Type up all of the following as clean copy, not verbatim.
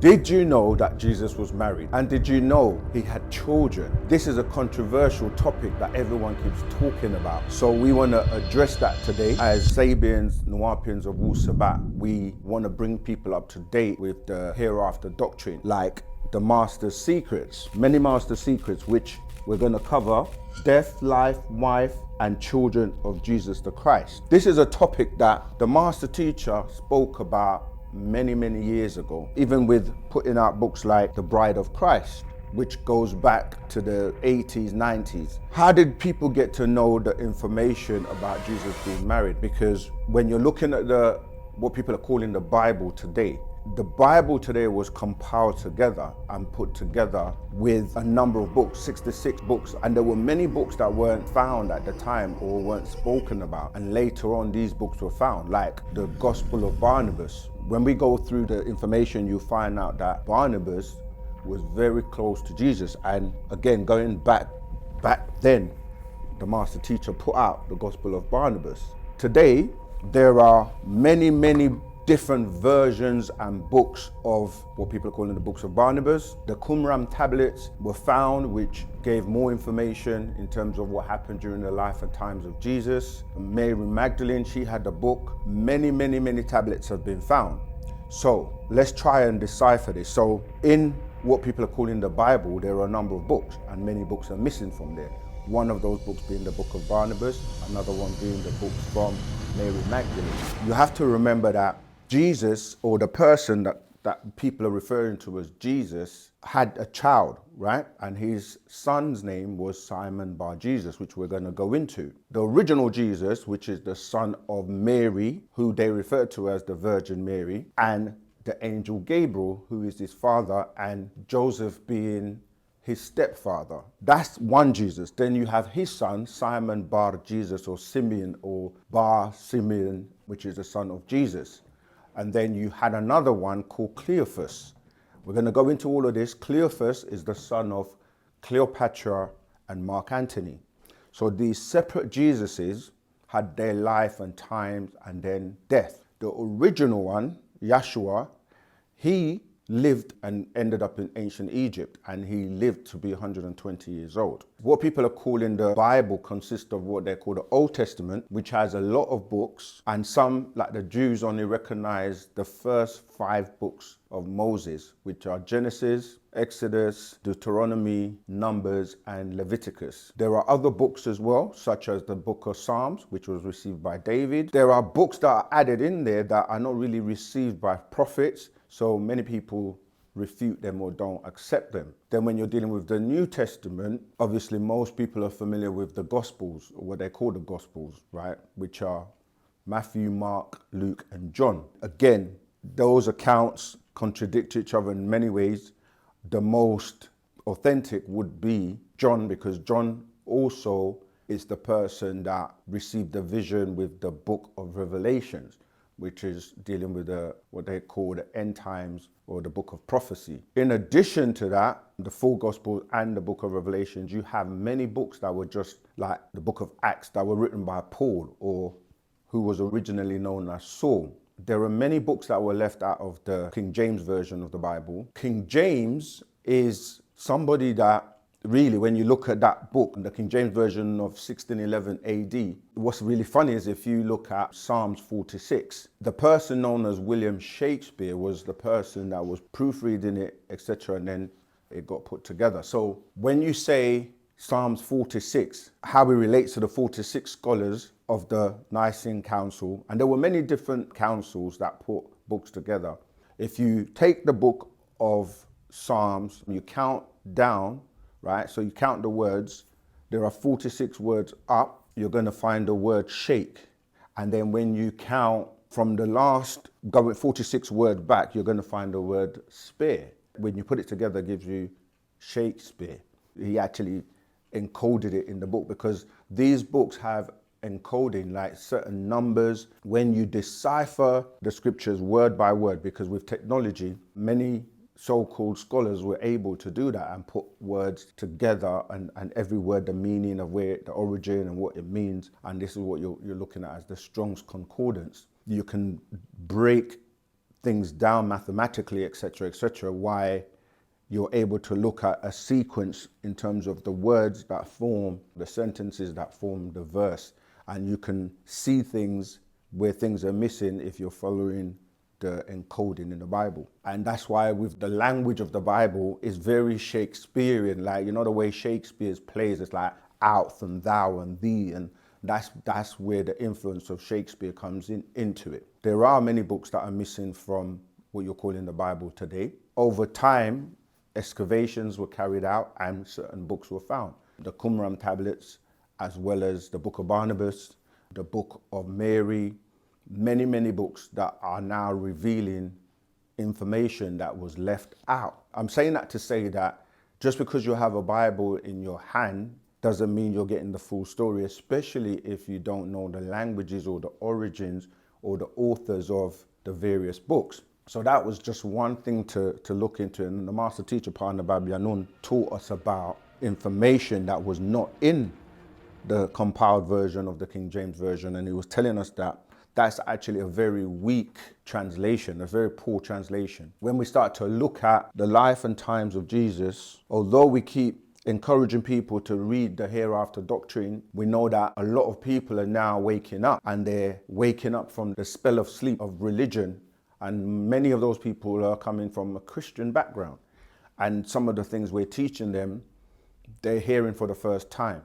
Did you know that Jesus was married? And did you know he had children? This is a controversial topic that everyone keeps talking about. So we want to address that today. As Sabians, Nuwapians of Wu-Sabat, we want to bring people up to date with the hereafter doctrine, like the master's secrets, many master secrets, which we're going to cover: death, life, wife, and children of Jesus the Christ. This is a topic that the master teacher spoke about many years ago, even with putting out books like The Bride of Christ, which goes back to the 80s, 90s. How did people get to know the information about Jesus being married? Because when you're looking at what people are calling the Bible today, the Bible today was compiled together and put together with a number of books, 66 books, and there were many books that weren't found at the time or weren't spoken about, and later on these books were found, like the Gospel of Barnabas. When we go through the information, you find out that Barnabas was very close to Jesus, and again, going back then, the master teacher put out the Gospel of Barnabas. Today, there are many different versions and books of what people are calling the books of Barnabas. The Qumran tablets were found, which gave more information in terms of what happened during the life and times of Jesus. Mary Magdalene, she had a book. Many tablets have been found. So let's try and decipher this. So in what people are calling the Bible, there are a number of books, and many books are missing from there. One of those books being the book of Barnabas, another one being the books from Mary Magdalene. You have to remember that Jesus, or the person that people are referring to as Jesus, had a child, right? And his son's name was Simon Bar Jesus, which we're going to go into. The original Jesus, which is the son of Mary, who they refer to as the Virgin Mary, and the angel Gabriel, who is his father, and Joseph being his stepfather. That's one Jesus. Then you have his son, Simon Bar Jesus, or Simeon, or Bar Simeon, which is the son of Jesus. And then you had another one called Cleophas. We're going to go into all of this. Cleophas is the son of Cleopatra and Mark Antony. So these separate Jesuses had their life and times and then death. The original one, Yashua, he lived and ended up in ancient Egypt, and he lived to be 120 years old. What people are calling the Bible consists of what they call the Old Testament, which has a lot of books, and some, like the Jews, only recognize the first 5 books of Moses, which are Genesis, Exodus, Deuteronomy, Numbers, and Leviticus. There are other books as well, such as the book of Psalms, which was received by David. There are books that are added in there that are not really received by prophets, so many people refute them or don't accept them. Then when you're dealing with the New Testament, obviously most people are familiar with the Gospels, or what they call the Gospels, right? Which are Matthew, Mark, Luke, and John. Again, those accounts contradict each other in many ways. The most authentic would be John, because John also is the person that received the vision with the book of Revelations, which is dealing with what they call the end times, or the book of prophecy. In addition to that, the full gospel and the book of Revelations, you have many books that were just like the book of Acts that were written by Paul, or who was originally known as Saul. There are many books that were left out of the King James version of the Bible. King James is somebody that really, when you look at that book, the King James version of 1611 AD, what's really funny is if you look at Psalms 46, the person known as William Shakespeare was the person that was proofreading it, etc., and then it got put together. So when you say Psalms 46, how it relates to the 46 scholars of the Nicene Council, and there were many different councils that put books together. If you take the book of Psalms, you count down, right? So you count the words, there are 46 words up, you're going to find the word shake. And then when you count from the last 46 words back, you're going to find the word spear. When you put it together, it gives you Shakespeare. He actually encoded it in the book, because these books have encoding, like certain numbers. When you decipher the scriptures word by word, because with technology, many so-called scholars were able to do that and put words together, and every word, the meaning of where the origin and what it means. And this is what you're looking at as the Strong's Concordance. You can break things down mathematically, etc., why you're able to look at a sequence in terms of the words that form the sentences that form the verse. And you can see things where things are missing if you're following the encoding in the Bible. And that's why with the language of the Bible is very Shakespearean. Like, you know, the way Shakespeare plays, it's like out and thou and thee, and that's where the influence of Shakespeare comes into it. There are many books that are missing from what you're calling the Bible today. Over time, excavations were carried out and certain books were found. The Qumran tablets, as well as the Book of Barnabas, the Book of Mary, many books that are now revealing information that was left out. I'm saying that to say that just because you have a Bible in your hand doesn't mean you're getting the full story, especially if you don't know the languages or the origins or the authors of the various books. So that was just one thing to look into. And the master teacher, Partner Babianun, taught us about information that was not in the compiled version of the King James Version. And he was telling us that that's actually a very weak translation, a very poor translation. When we start to look at the life and times of Jesus, although we keep encouraging people to read the hereafter doctrine, we know that a lot of people are now waking up, and they're waking up from the spell of sleep of religion. And many of those people are coming from a Christian background. And some of the things we're teaching them, they're hearing for the first time.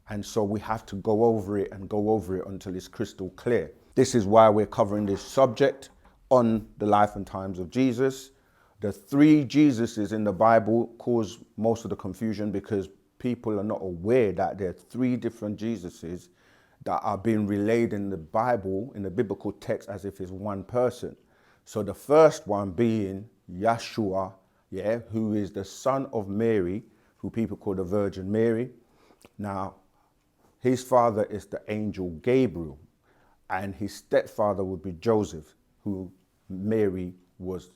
And so we have to go over it and go over it until it's crystal clear. This is why we're covering this subject on the life and times of Jesus. The three Jesuses in the Bible cause most of the confusion because people are not aware that there are three different Jesuses that are being relayed in the Bible, in the biblical text, as if it's one person. So the first one being Yashua, who is the son of Mary, who people call the Virgin Mary. Now, his father is the angel Gabriel, and his stepfather would be Joseph, who Mary was,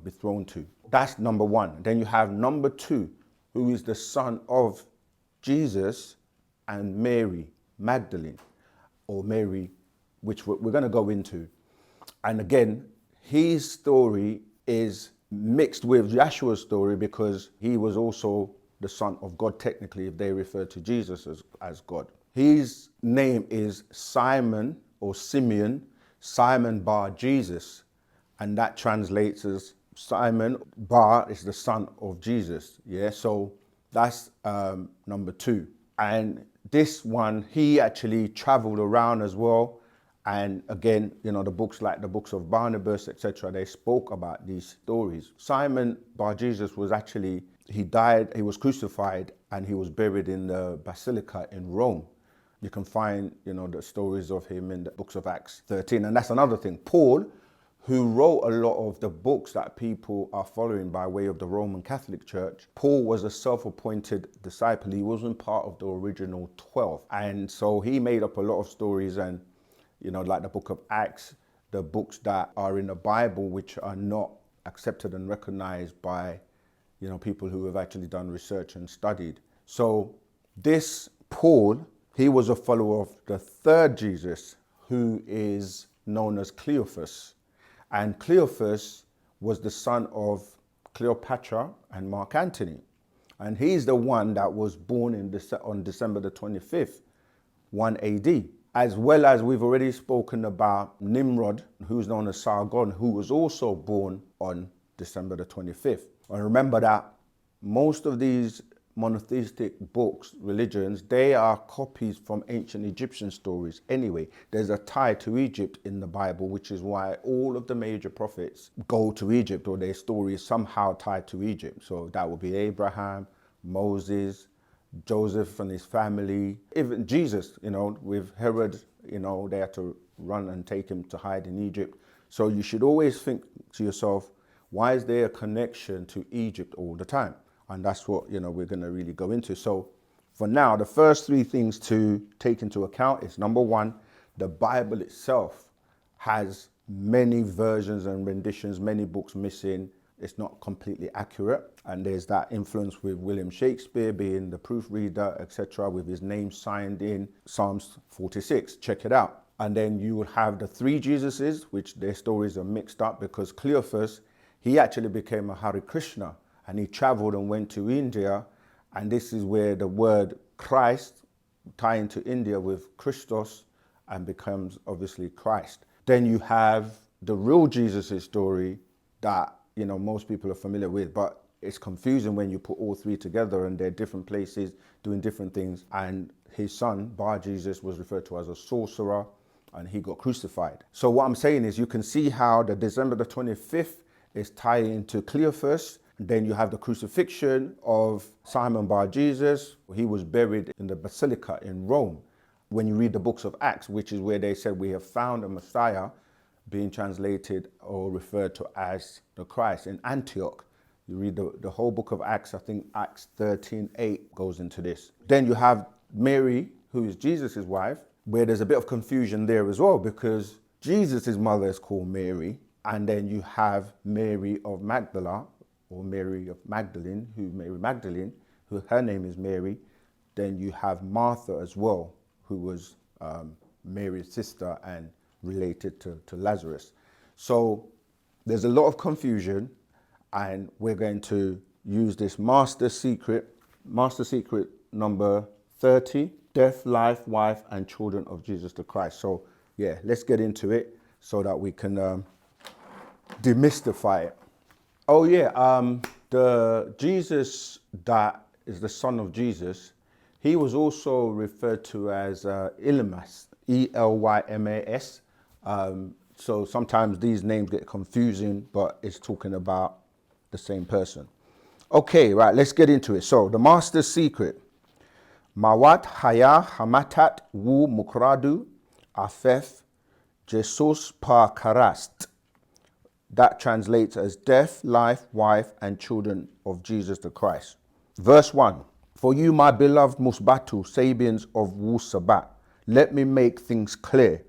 betrothed to. That's number one. Then you have number two, who is the son of Jesus and Mary Magdalene, or Mary, which we're going to go into. And again, his story is mixed with Yashua's story because he was also the son of God, technically, if they refer to Jesus as God. His name is Simon or Simeon, Simon bar Jesus. And that translates as Simon bar is the son of Jesus. So that's number two. And this one, he actually traveled around as well. And again, the books like the books of Barnabas, etc., they spoke about these stories. Simon bar Jesus was actually, he died, he was crucified, and he was buried in the Basilica in Rome. You can find, the stories of him in the books of Acts 13. And that's another thing. Paul, who wrote a lot of the books that people are following by way of the Roman Catholic Church, Paul was a self-appointed disciple. He wasn't part of the original 12. And so he made up a lot of stories, and like the book of Acts, the books that are in the Bible, which are not accepted and recognized by, people who have actually done research and studied. So this Paul, he was a follower of the third Jesus, who is known as Cleophas. And Cleophas was the son of Cleopatra and Mark Antony. And he's the one that was born on December the 25th, 1 AD. As well as we've already spoken about Nimrod, who's known as Sargon, who was also born on December the 25th. And remember that most of these monotheistic books, religions, they are copies from ancient Egyptian stories anyway. There's a tie to Egypt in the Bible, which is why all of the major prophets go to Egypt, or their story is somehow tied to Egypt. So that would be Abraham, Moses, Joseph and his family, even Jesus, with Herod, they had to run and take him to hide in Egypt. So you should always think to yourself, why is there a connection to Egypt all the time? And that's what, we're going to really go into. So for now, the first three things to take into account is, number one, the Bible itself has many versions and renditions, many books missing. It's not completely accurate. And there's that influence with William Shakespeare being the proofreader, etc., with his name signed in Psalms 46. Check it out. And then you would have the three Jesuses, which their stories are mixed up because Cleophas, he actually became a Hare Krishna and he traveled and went to India. And this is where the word Christ tie into India with Christos and becomes obviously Christ. Then you have the real Jesus' story that, you know, most people are familiar with, but it's confusing when you put all three together and they're different places doing different things. And his son, Bar Jesus, was referred to as a sorcerer and he got crucified. So what I'm saying is you can see how the December the 25th is tied into Cleophas. Then you have the crucifixion of Simon Bar Jesus. He was buried in the Basilica in Rome. When you read the books of Acts, which is where they said we have found a Messiah, being translated or referred to as the Christ in Antioch. You read the whole book of Acts, I think Acts 13:8 goes into this. Then you have Mary, who is Jesus' wife, where there's a bit of confusion there as well because Jesus' mother is called Mary. And then you have Mary of Magdala, or Mary of Magdalene, who her name is Mary. Then you have Martha as well, who was Mary's sister and related to Lazarus. So there's a lot of confusion, and we're going to use this master secret number 30, death, life, wife, and children of Jesus the Christ. So yeah, let's get into it so that we can demystify it. Oh yeah, the Jesus that is the son of Jesus, he was also referred to as Elymas, E-L-Y-M-A-S. So sometimes these names get confusing, but it's talking about the same person. Okay, right, let's get into it. So the master's secret. Mawat haya hamatat wu mukradu afef Jesus pa karast. That translates as death, life, wife, and children of Jesus the Christ. Verse 1. For you, my beloved Musbatu, Sabians of Wu-Sabat, let me make things clear.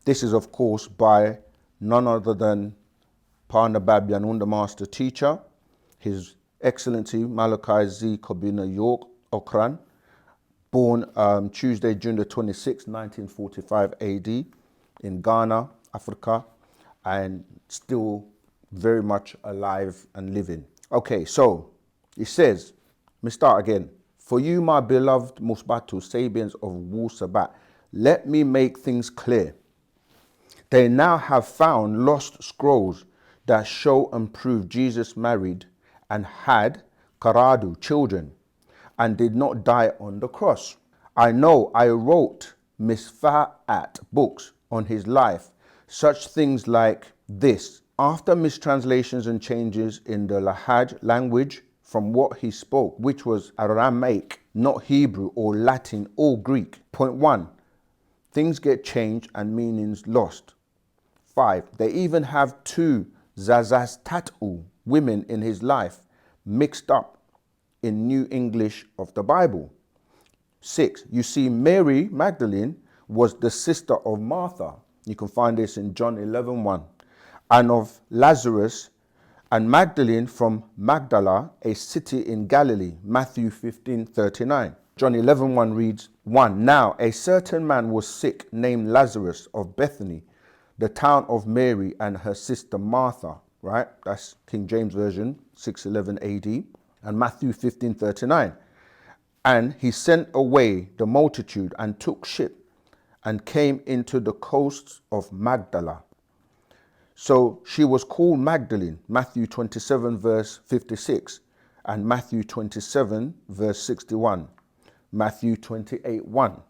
This is, of course, by none other than Parnabab Yanun, the master teacher, His Excellency Malachi Z. Kobina York Okran, born Tuesday, June the 26th, 1945 AD, in Ghana, Africa, and still very much alive and living. Okay, so it says, let me start again. For you, my beloved Musbatu, Sabians of Wu-Sabat, let me make things clear. They now have found lost scrolls that show and prove Jesus married and had Karadu, children, and did not die on the cross. I know I wrote misfa'at books on his life, such things like this. After mistranslations and changes in the Lahaj language from what he spoke, which was Aramaic, not Hebrew or Latin or Greek. Point 1. Things get changed and meanings lost. 5. They even have 2 Zazastatu women in his life mixed up in New English of the Bible. 6. You see, Mary Magdalene was the sister of Martha. You can find this in John 11:1. And of Lazarus, and Magdalene from Magdala, a city in Galilee. Matthew 15:39. John 11:1 reads, 1. Now a certain man was sick named Lazarus of Bethany, the town of Mary and her sister Martha. Right? That's King James Version, 611 AD. And Matthew 15:39. And he sent away the multitude and took ship and came into the coasts of Magdala. So she was called Magdalene, Matthew 27 verse 56 and Matthew 27 verse 61, Matthew 28:1.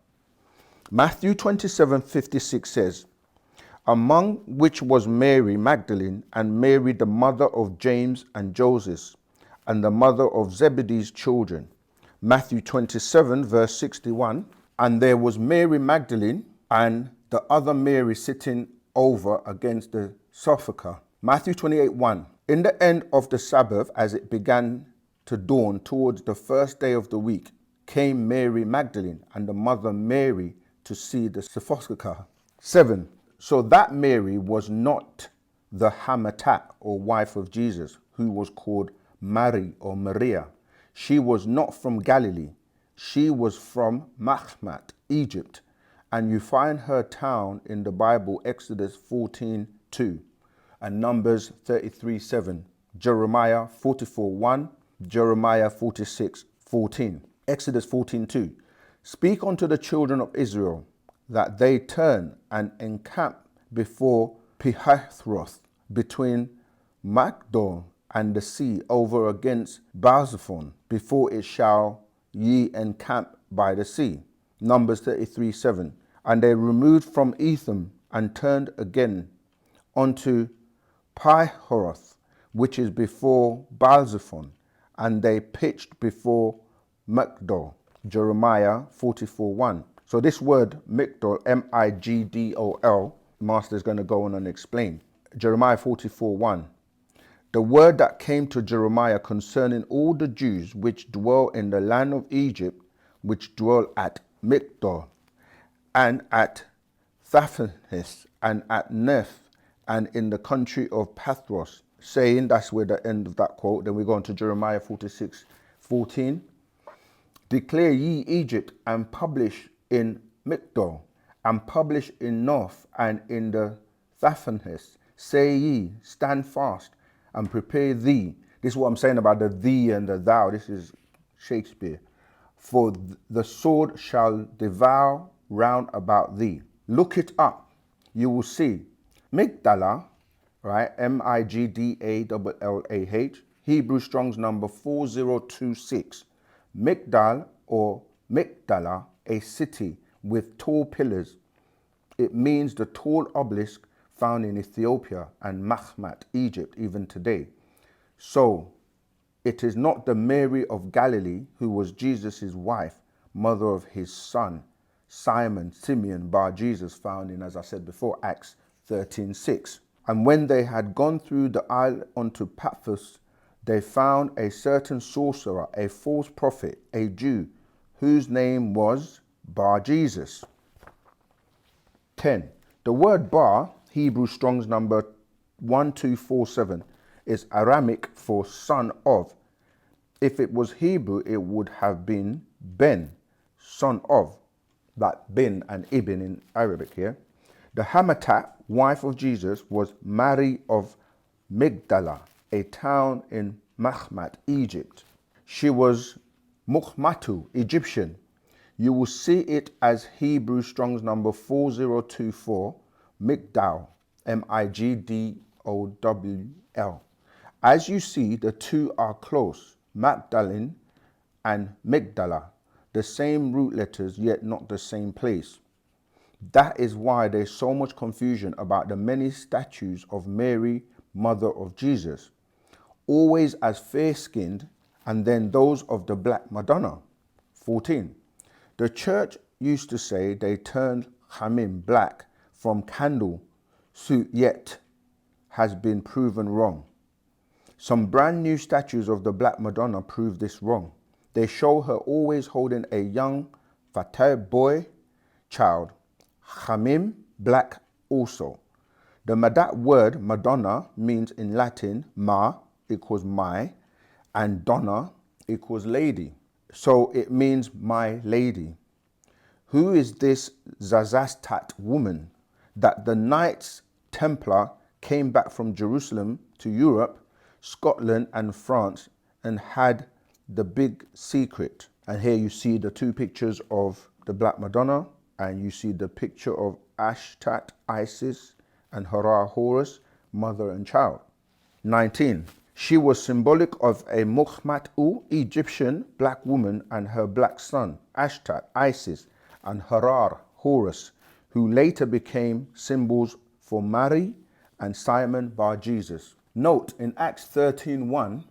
Matthew 27:56 says, among which was Mary Magdalene and Mary the mother of James and Joseph and the mother of Zebedee's children. Matthew 27 verse 61. And there was Mary Magdalene and the other Mary sitting over against the Sophocles. Matthew 28:1. In the end of the Sabbath, as it began to dawn towards the first day of the week, came Mary Magdalene and the mother Mary to see the Sophocles. 7. So that Mary was not the Hamatat or wife of Jesus, who was called Mary or Maria. She was not from Galilee. She was from Machmat, Egypt, And you find her town in the Bible, Exodus 14:2 and Numbers 33:7, Jeremiah 44:1, Jeremiah 46:14. Exodus 14:2. Speak unto the children of Israel that they turn and encamp before Pihathroth, between Magdol and the sea, over against Baalzephon, before it shall ye encamp by the sea. Numbers 33:7. And they removed from Etham and turned again unto Pihoroth, which is before Baalzephon, and they pitched before Migdol. Jeremiah 44:1. So this word Migdol, Migdol, Master is going to go on and explain. Jeremiah 44:1. The word that came to Jeremiah concerning all the Jews which dwell in the land of Egypt, which dwell at Migdol, and at Thaphanes, and at Neph, and in the country of Pathros, saying, that's where the end of that quote. Then we go on to Jeremiah 46:14. Declare ye Egypt, and publish in Migdol, and publish in North, and in the Thaphanes. Say ye, stand fast, and prepare thee. This is what I'm saying about the thee and the thou. This is Shakespeare. For the sword shall devour round about thee. Look it up, you will see. Migdala, right? Migdallah, Hebrew Strong's number 4026. Migdal or Migdala, a city with tall pillars. It means the tall obelisk found in Ethiopia and Mahmat, Egypt, even today. So it is not the Mary of Galilee who was Jesus' wife, mother of his son, Simon, Simeon, Bar Jesus, found in, as I said before, Acts 13:6. And when they had gone through the isle unto Paphos, they found a certain sorcerer, a false prophet, a Jew, whose name was Bar Jesus. 10. The word Bar, Hebrew Strong's number 1247, is Aramic for son of. If it was Hebrew, it would have been Ben, son of. That bin and ibn in Arabic here. The Hamatat, wife of Jesus, was Mary of Migdala, a town in Mahmat, Egypt. She was Mukhmatu, Egyptian. You will see it as Hebrew Strong's number 4024, Migdal, Migdowl. As you see, the two are close, Magdalene and Migdala, the same root letters, yet not the same place. That is why there's so much confusion about the many statues of Mary, mother of Jesus, always as fair-skinned, and then those of the Black Madonna. 14. The church used to say they turned Chamim, black, from candle suit, yet has been proven wrong. Some brand new statues of the Black Madonna prove this wrong. They show her always holding a young fatah boy child. Chamim, black also. That word Madonna means in Latin ma equals my, and donna equals lady. So it means my lady. Who is this Zazastat woman that the Knights Templar came back from Jerusalem to Europe, Scotland and France and had the big secret? And here you see the two pictures of the Black Madonna, and you see the picture of Ashtat, Isis, and Harar, Horus, mother and child. 19. She was symbolic of a Mukhmatu, Egyptian black woman, and her black son, Ashtat, Isis, and Harar, Horus, who later became symbols for Mary and Simon Bar Jesus. Note, in Acts 13:1,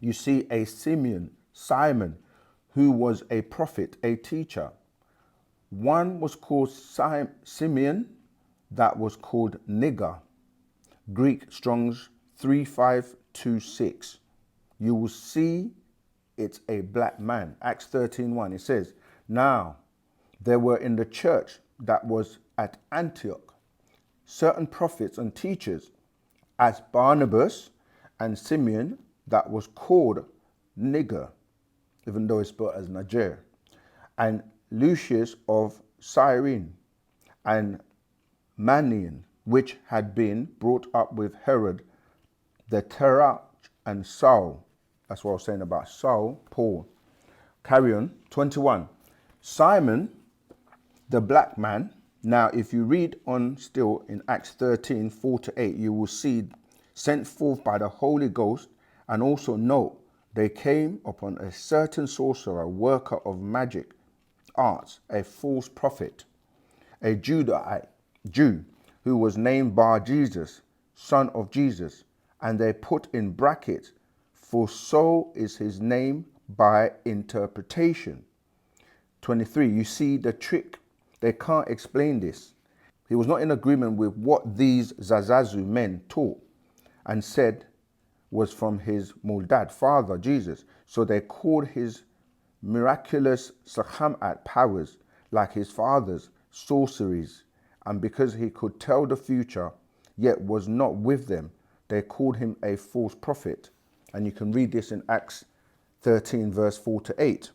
you see a Simeon, Simon, who was a prophet, a teacher. One was called Simeon, that was called Nigger. Greek Strong's 3526. You will see it's a black man. Acts 13:1, it says, now there were in the church that was at Antioch certain prophets and teachers, as Barnabas and Simeon, that was called Nigger, even though it's spelled as Niger, and Lucius of Cyrene and Manaen, which had been brought up with Herod the Tetrarch and Saul. That's what I was saying about Saul, Paul. Carry on. 21. Simon, the black man. Now, if you read on still in Acts 13, 4-8, you will see sent forth by the Holy Ghost, and also note they came upon a certain sorcerer, worker of magic arts, a false prophet, a Jew, who was named Bar Jesus, son of Jesus. And they put in brackets, for so is his name by interpretation. 23, you see the trick. They can't explain this. He was not in agreement with what these Zazazu men taught and said was from his Muldad father, Jesus. So they called his miraculous Sakhamat powers, like his father's, sorceries. And because he could tell the future, yet was not with them, they called him a false prophet. And you can read this in Acts 13, verse 4-8.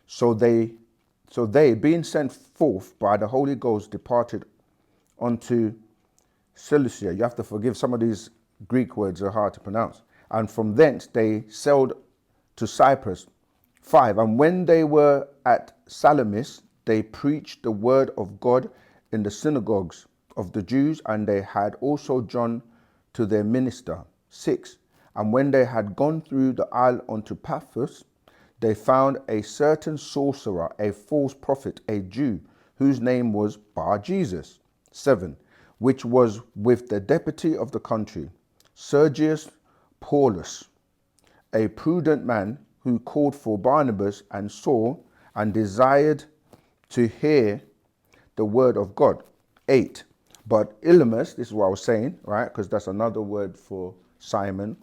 So they, being sent forth by the Holy Ghost, departed unto Cilicia. You have to forgive, some of these Greek words are hard to pronounce. And from thence they sailed to Cyprus. 5. And when they were at Salamis, they preached the word of God in the synagogues of the Jews, and they had also John to their minister. 6. And when they had gone through the isle unto Paphos, they found a certain sorcerer, a false prophet, a Jew, whose name was Bar Jesus. 7. Which was with the deputy of the country, Sergius Paulus, a prudent man, who called for Barnabas and Saul, and desired to hear the word of God. 8. But Elymas, this is what I was saying, right? Because that's another word for Simon.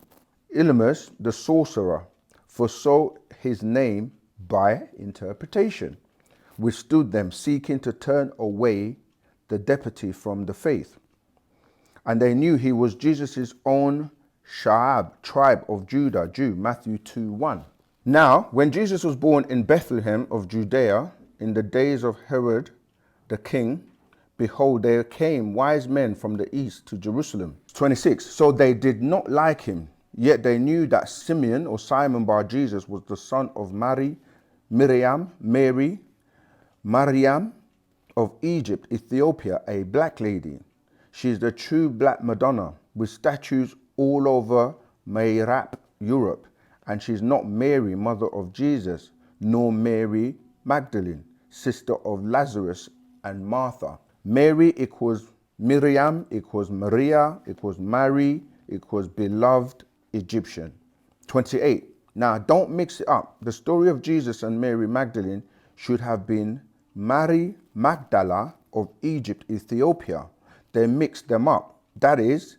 Elymas, the sorcerer, for so his name by interpretation, withstood them, seeking to turn away the deputy from the faith. And they knew he was Jesus' own tribe of Judah, Jew, Matthew 2:1. Now, when Jesus was born in Bethlehem of Judea, in the days of Herod the king, behold, there came wise men from the east to Jerusalem. 26. So they did not like him, yet they knew that Simeon, or Simon Bar Jesus, was the son of Mary of Egypt, Ethiopia, a black lady. She is the true Black Madonna, with statues all over Mayerap, Europe. And she's not Mary, mother of Jesus, nor Mary Magdalene, sister of Lazarus and Martha. Mary equals Miriam, equals Maria, equals Mary, equals beloved Egyptian. 28. Now, don't mix it up. The story of Jesus and Mary Magdalene should have been Mary Magdala of Egypt, Ethiopia. They mixed them up. That is,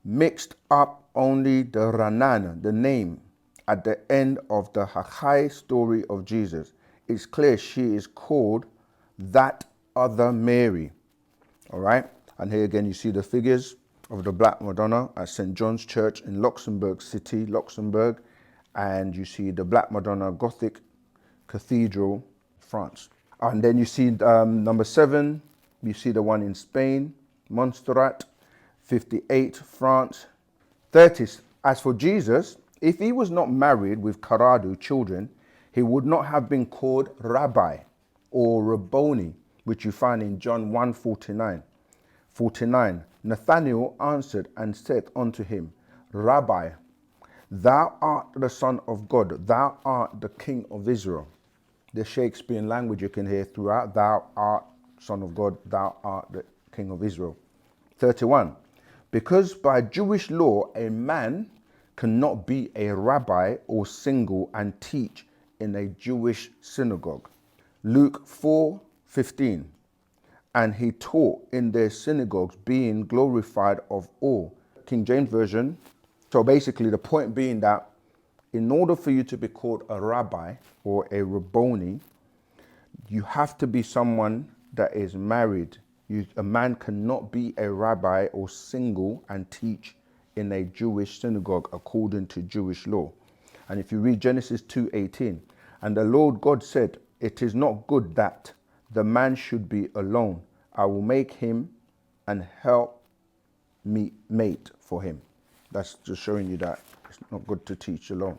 mixed up only the Ranan, the name, at the end of the Hachai story of Jesus. It's clear she is called that other Mary. All right. And here again, you see the figures of the Black Madonna at St. John's Church in Luxembourg City, Luxembourg. And you see the Black Madonna Gothic Cathedral, France. And then you see number 7, you see the one in Spain, Montserrat, 58, France. 30. As for Jesus, if he was not married with Karadu children, he would not have been called Rabbi or Rabboni, which you find in John 1:49. 49. Nathanael answered and said unto him, Rabbi, thou art the Son of God, thou art the King of Israel. The Shakespearean language you can hear throughout, thou art Son of God, thou art the King of Israel. 31. Because by Jewish law, a man cannot be a rabbi or single and teach in a Jewish synagogue. Luke 4:15. And he taught in their synagogues, being glorified of all. King James Version. So basically the point being that in order for you to be called a rabbi or a rabboni, you have to be someone that is married. A man cannot be a rabbi or single and teach in a Jewish synagogue according to Jewish law. And if you read Genesis 2:18, and the Lord God said, it is not good that the man should be alone. I will make him and help me mate for him. That's just showing you that it's not good to teach alone.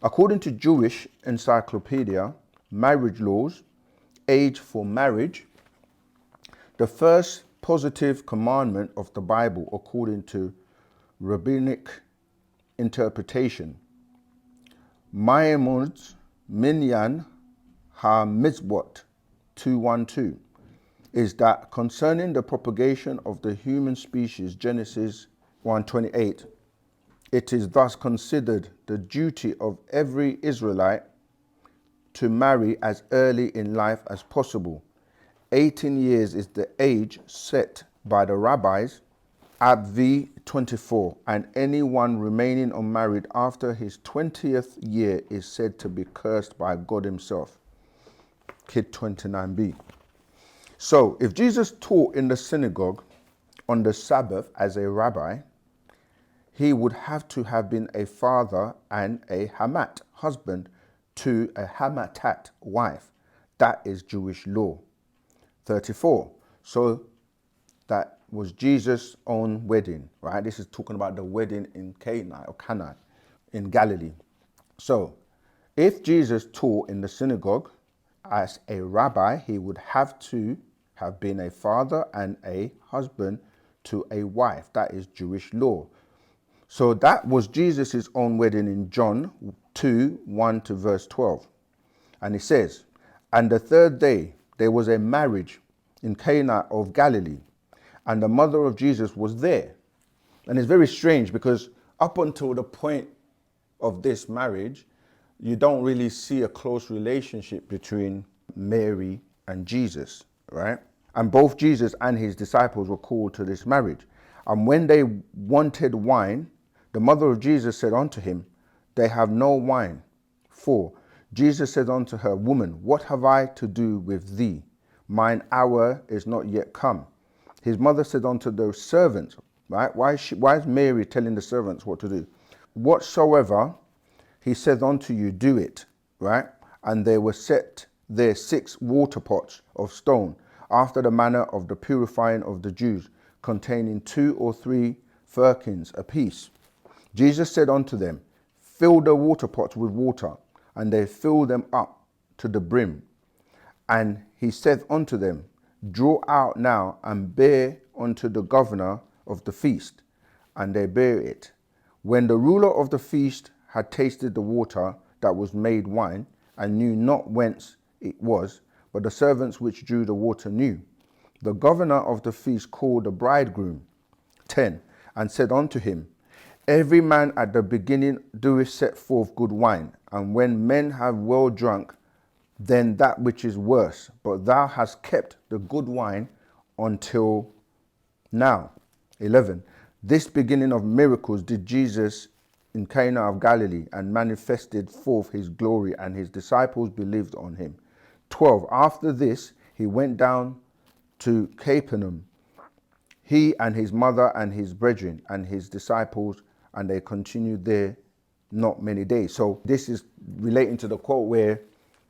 According to Jewish encyclopedia, marriage laws, age for marriage, the first positive commandment of the Bible according to rabbinic interpretation, Maimonides Minyan HaMitzvot 212, is that concerning the propagation of the human species, Genesis 1:28, it is thus considered the duty of every Israelite to marry as early in life as possible. 18 years is the age set by the rabbis, Ab v. 24, and anyone remaining unmarried after his 20th year is said to be cursed by God himself. Kid 29b. So, if Jesus taught in the synagogue on the Sabbath as a rabbi, he would have to have been a father and a hamat, husband, to a hamatat, wife. That is Jewish law. 34. So that was Jesus' own wedding, right? This is talking about the wedding in Cana in Galilee. So if Jesus taught in the synagogue as a rabbi, he would have to have been a father and a husband to a wife. That is Jewish law. So that was Jesus' own wedding in John 2, 1 to verse 12. And it says, and the third day there was a marriage in Cana of Galilee, and the mother of Jesus was there. And it's very strange because up until the point of this marriage, you don't really see a close relationship between Mary and Jesus, right? And both Jesus and his disciples were called to this marriage. And when they wanted wine, the mother of Jesus said unto him, they have no wine. 4. Jesus said unto her, woman, what have I to do with thee? Mine hour is not yet come. His mother said unto the servants, right? Why is Mary telling the servants what to do? Whatsoever he said unto you, do it, right? And there were set there 6 water pots of stone, after the manner of the purifying of the Jews, containing 2 or 3 firkins apiece. Jesus said unto them, fill the water pots with water, and they filled them up to the brim. And he said unto them, draw out now and bear unto the governor of the feast. And they bare it. When the ruler of the feast had tasted the water that was made wine, and knew not whence it was, but the servants which drew the water knew, the governor of the feast called the bridegroom. 10. And said unto him, every man at the beginning doeth set forth good wine, and when men have well drunk, then that which is worse. But thou hast kept the good wine until now. 11. This beginning of miracles did Jesus in Cana of Galilee, and manifested forth his glory, and his disciples believed on him. 12. After this, he went down to Capernaum, he and his mother and his brethren and his disciples, and they continued there not many days. So this is relating to the quote where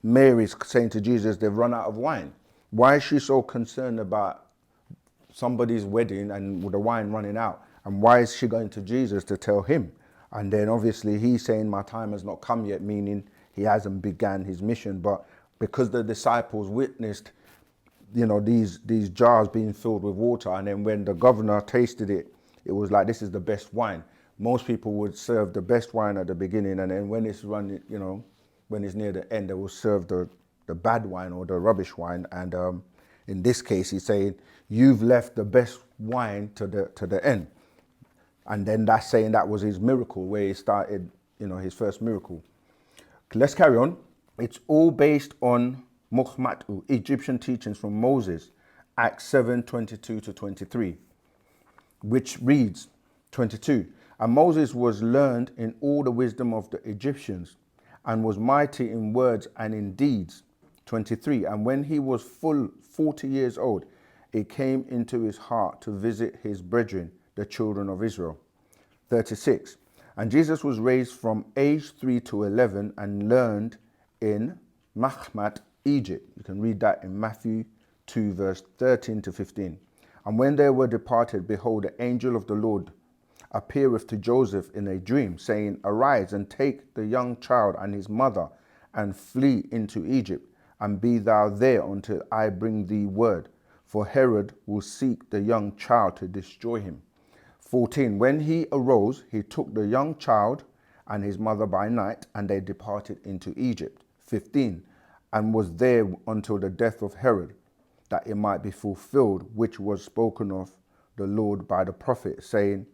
Mary is saying to Jesus, they've run out of wine. Why is she so concerned about somebody's wedding and with the wine running out? And why is she going to Jesus to tell him? And then obviously he's saying my time has not come yet, meaning he hasn't began his mission. But because the disciples witnessed, these jars being filled with water, and then when the governor tasted it, it was like, this is the best wine. Most people would serve the best wine at the beginning, and then when it's run, when it's near the end, they will serve the bad wine or the rubbish wine. And in this case, he's saying, you've left the best wine to the end. And then that's saying that was his miracle, where he started, his first miracle. Let's carry on. It's all based on Mukhmatu, Egyptian teachings from Moses, Acts 7, 22 to 23, which reads, 22, and Moses was learned in all the wisdom of the Egyptians, and was mighty in words and in deeds. 23, and when he was full 40 years old, it came into his heart to visit his brethren, the children of Israel. 36, and Jesus was raised from age 3 to 11 and learned in Mahmat Egypt. You can read that in Matthew 2 verse 13 to 15. And when they were departed, behold, the angel of the Lord appeareth to Joseph in a dream, saying, Arise and take the young child and his mother, and flee into Egypt, and be thou there until I bring thee word. For Herod will seek the young child to destroy him. 14. When he arose, he took the young child and his mother by night, and they departed into Egypt. 15. And was there until the death of Herod, that it might be fulfilled, which was spoken of the Lord by the prophet, saying,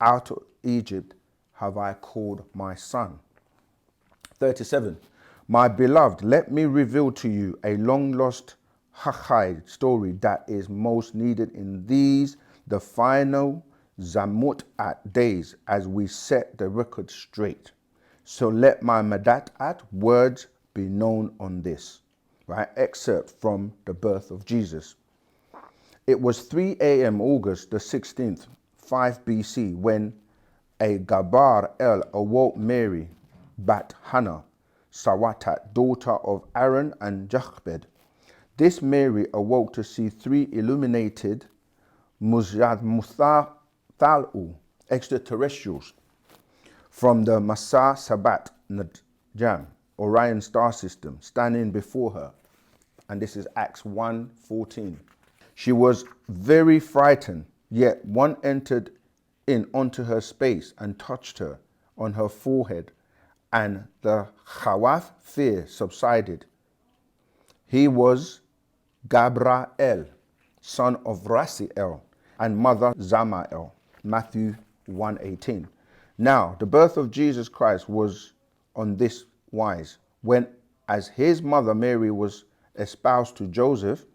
Out of Egypt have I called my son. 37. My beloved, let me reveal to you a long lost Hachai story that is most needed in these, the final Zamut at days, as we set the record straight. So let my Madat at words be known on this. Right? Excerpt from the birth of Jesus. It was 3 a.m. August the 16th, 5 BC, when a Gabriy'El awoke Mary, Bat Hannah, Sawatat, daughter of Aaron and Jochebed. This Mary awoke to see 3 illuminated Wu-Sabat extraterrestrials from the Wu-Sabat Najam, Orion star system, standing before her. And this is Acts 1:14. She was very frightened, yet one entered in onto her space and touched her on her forehead, and the khawaf, fear, subsided. He was Gabriy'El, son of Raziel, and mother Samael. Matthew 1:18. Now, the birth of Jesus Christ was on this wise, when as his mother Mary was espoused to Joseph,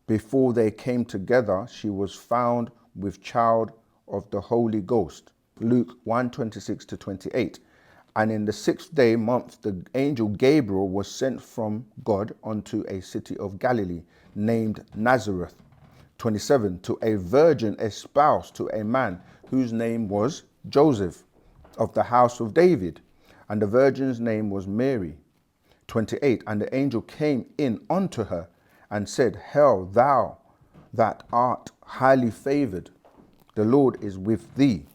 before they came together, she was found with child of the Holy Ghost. Luke 1:26 to 28. And in the 6th day month, the angel Gabriel was sent from God unto a city of Galilee named Nazareth, 27, to a virgin espoused to a man whose name was Joseph, of the house of David, and the virgin's name was Mary. 28. And the angel came in unto her and said, Hail, thou that art highly favored, the Lord is with thee.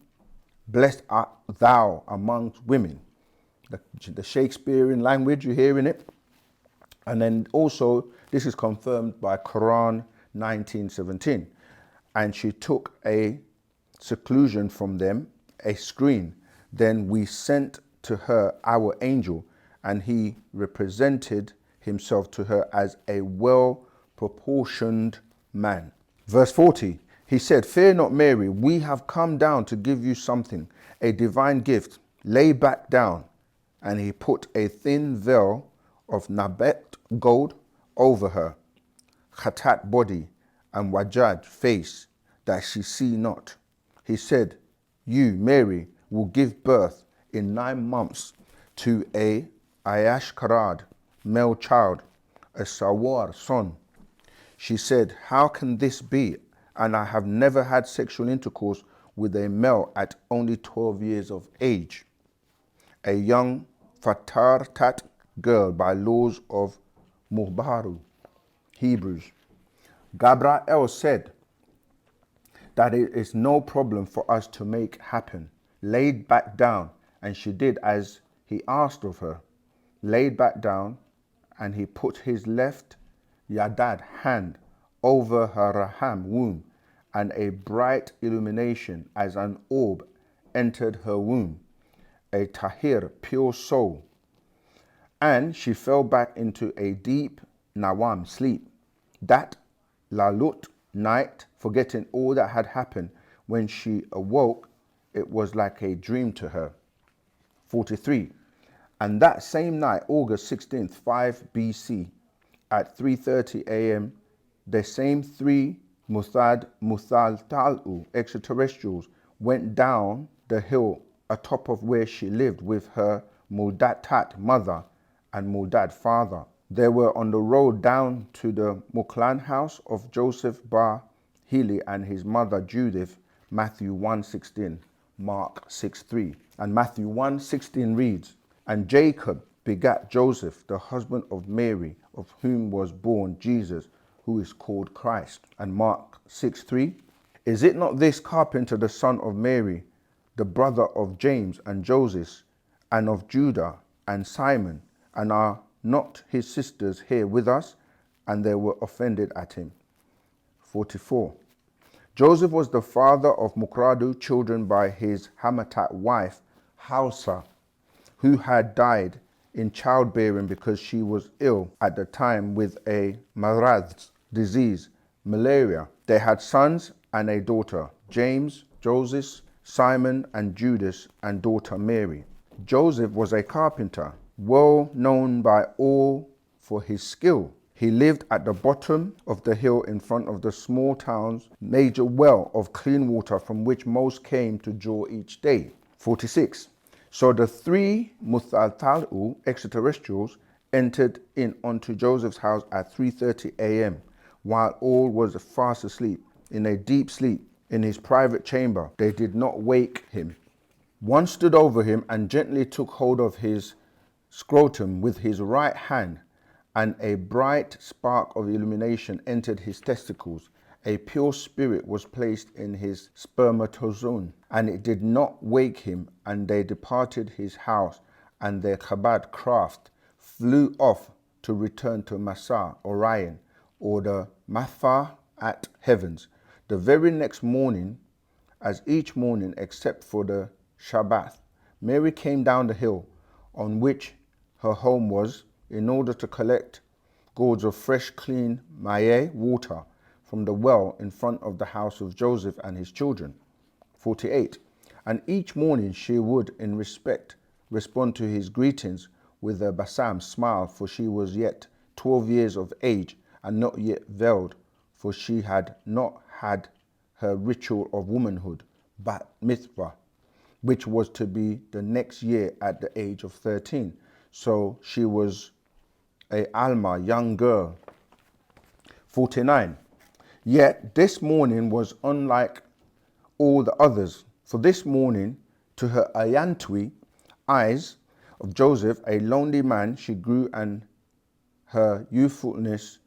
Blessed art thou amongst women. The Shakespearean language, you hear in it. And then also, this is confirmed by Quran 19:17. And she took a seclusion from them, a screen. Then we sent to her our angel, and he represented himself to her as a well-proportioned man. Verse 40, he said, Fear not, Mary, we have come down to give you something, a divine gift. Lay back down. And he put a thin veil of Nabet gold over her, Khatat body, and Wajad face, that she see not. He said, You, Mary, will give birth in 9 months to a Ayashkarad, male child, a Sawar son. She said, How can this be? And I have never had sexual intercourse with a male at only 12 years of age. A young Fatartat girl by laws of Muhbaru, Hebrews. Gabriy'El said that it is no problem for us to make happen. Laid back down, and she did as he asked of her. Laid back down, and he put his left Yadad hand over her Raham womb, and a bright illumination as an orb entered her womb, a tahir, pure soul. And she fell back into a deep nawam, sleep. That lalut, night, forgetting all that had happened. When she awoke, it was like a dream to her. 43. And that same night, August 16th, 5 BC, at 3:30 a.m., the same 3 Muthaltalu extraterrestrials went down the hill atop of where she lived with her Muldatat mother and Muldad father. They were on the road down to the Muklan house of Joseph Bar Heli and his mother Judith, Matthew 1:16, Mark 6:3. And Matthew 1:16 reads, And Jacob begat Joseph, the husband of Mary, of whom was born Jesus, who is called Christ. And Mark 6:3, is it not this carpenter the son of Mary, the brother of James and Joseph, and of Judah and Simon, and are not his sisters here with us? And they were offended at him. 44. Joseph was the father of Mukradu children by his Hamatat wife, Hausa, who had died in childbearing because she was ill at the time with a Marad's disease, malaria. They had sons and a daughter, James, Joseph, Simon, and Judas, and daughter Mary. Joseph was a carpenter, well known by all for his skill. He lived at the bottom of the hill in front of the small town's major well of clean water from which most came to draw each day. 46. So the three Muthaltalu extraterrestrials entered in onto Joseph's house at 3:30 a.m. while all was fast asleep, in a deep sleep, in his private chamber. They did not wake him. One stood over him and gently took hold of his scrotum with his right hand, and a bright spark of illumination entered his testicles. A pure spirit was placed in his spermatozoon, and it did not wake him, and they departed his house, and their Chabad craft flew off to return to Massa, Orion, or the Matha at heavens. The very next morning, as each morning except for the Shabbat, Mary came down the hill on which her home was, in order to collect gourds of fresh, clean Maye water from the well in front of the house of Joseph and his children. 48. And each morning she would, in respect, respond to his greetings with a Bassam smile, for she was yet 12 years of age and not yet veiled, for she had not had her ritual of womanhood, bat mitzvah, which was to be the next year at the age of 13. So she was a Alma, young girl. 49. Yet this morning was unlike all the others, for this morning, to her Ayantwi eyes of Joseph, a lonely man, she grew, and her youthfulness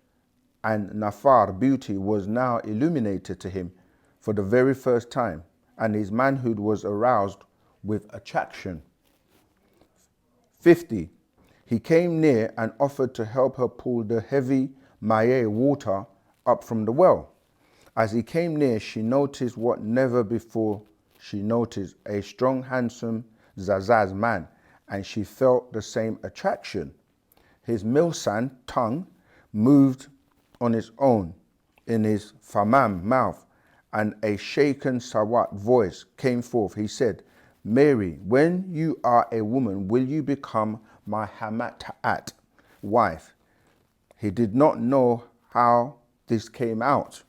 and Nafar beauty was now illuminated to him for the very first time, and his manhood was aroused with attraction. 50. He came near and offered to help her pull the heavy Maye water up from the well. As he came near, she noticed what never before she noticed, a strong, handsome Zazaz man, and she felt the same attraction. His milsan tongue moved on its own in his famam mouth, and a shaken Sawat voice came forth. He said, Mary, when you are a woman, will you become my Hamatat wife? He did not know how this came out.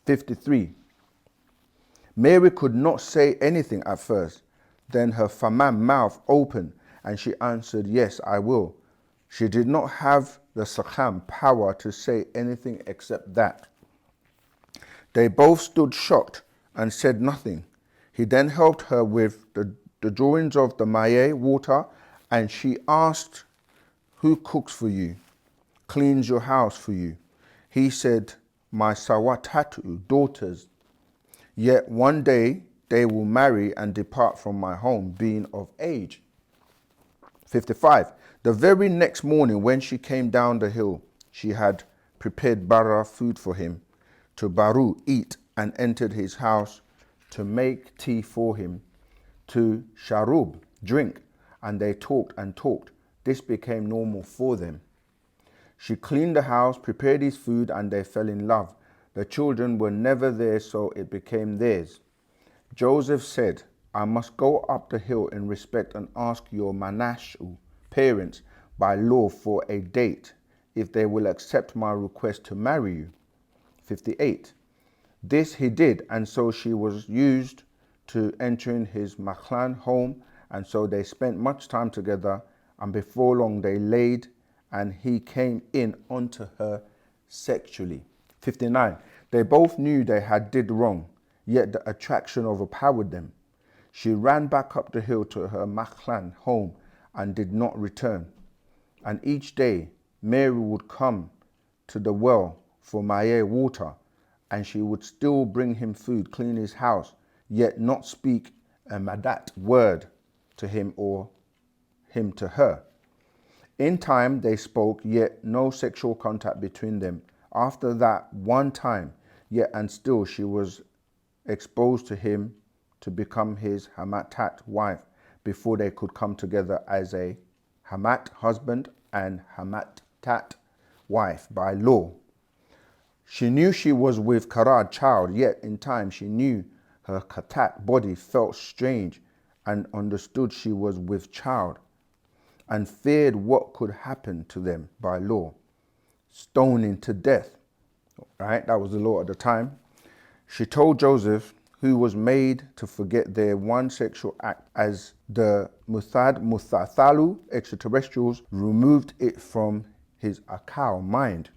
53. Mary could not say anything at first. Then her famam mouth opened, and she answered, yes, I will. She did not have the sakham power to say anything except that. They both stood shocked and said nothing. He then helped her with the drawings of the Maye water, and she asked, who cooks for you, cleans your house for you? He said, my Sawatatu daughters. Yet one day they will marry and depart from my home, being of age. 55. The very next morning when she came down the hill, she had prepared bara food for him, to Baru eat, and entered his house to make tea for him, to Sharub drink, and they talked and talked. This became normal for them. She cleaned the house, prepared his food, and they fell in love. The children were never there, so it became theirs. Joseph said, I must go up the hill in respect and ask your Manashu parents by law for a date, if they will accept my request to marry you. 58. This he did, and so she was used to entering his Machlan home, and so they spent much time together, and before long they laid, and he came in onto her sexually. 59. They both knew they had did wrong, yet the attraction overpowered them. She ran back up the hill to her Machlan home, and did not return. And each day Mary would come to the well for Ma'eh water, and she would still bring him food, clean his house, yet not speak a madat word to him or him to her. In time they spoke, yet no sexual contact between them. After that one time, yet and still she was exposed to him to become his hamatat wife before they could come together as a hamat husband and hamatat wife by law. She knew she was with Karad child, yet in time she knew her katat body felt strange and understood she was with child and feared what could happen to them by law. Stoning to death, right? That was the law at the time. She told Joseph, who was made to forget their one sexual act as the Muthathalu extraterrestrials removed it from his Akal mind.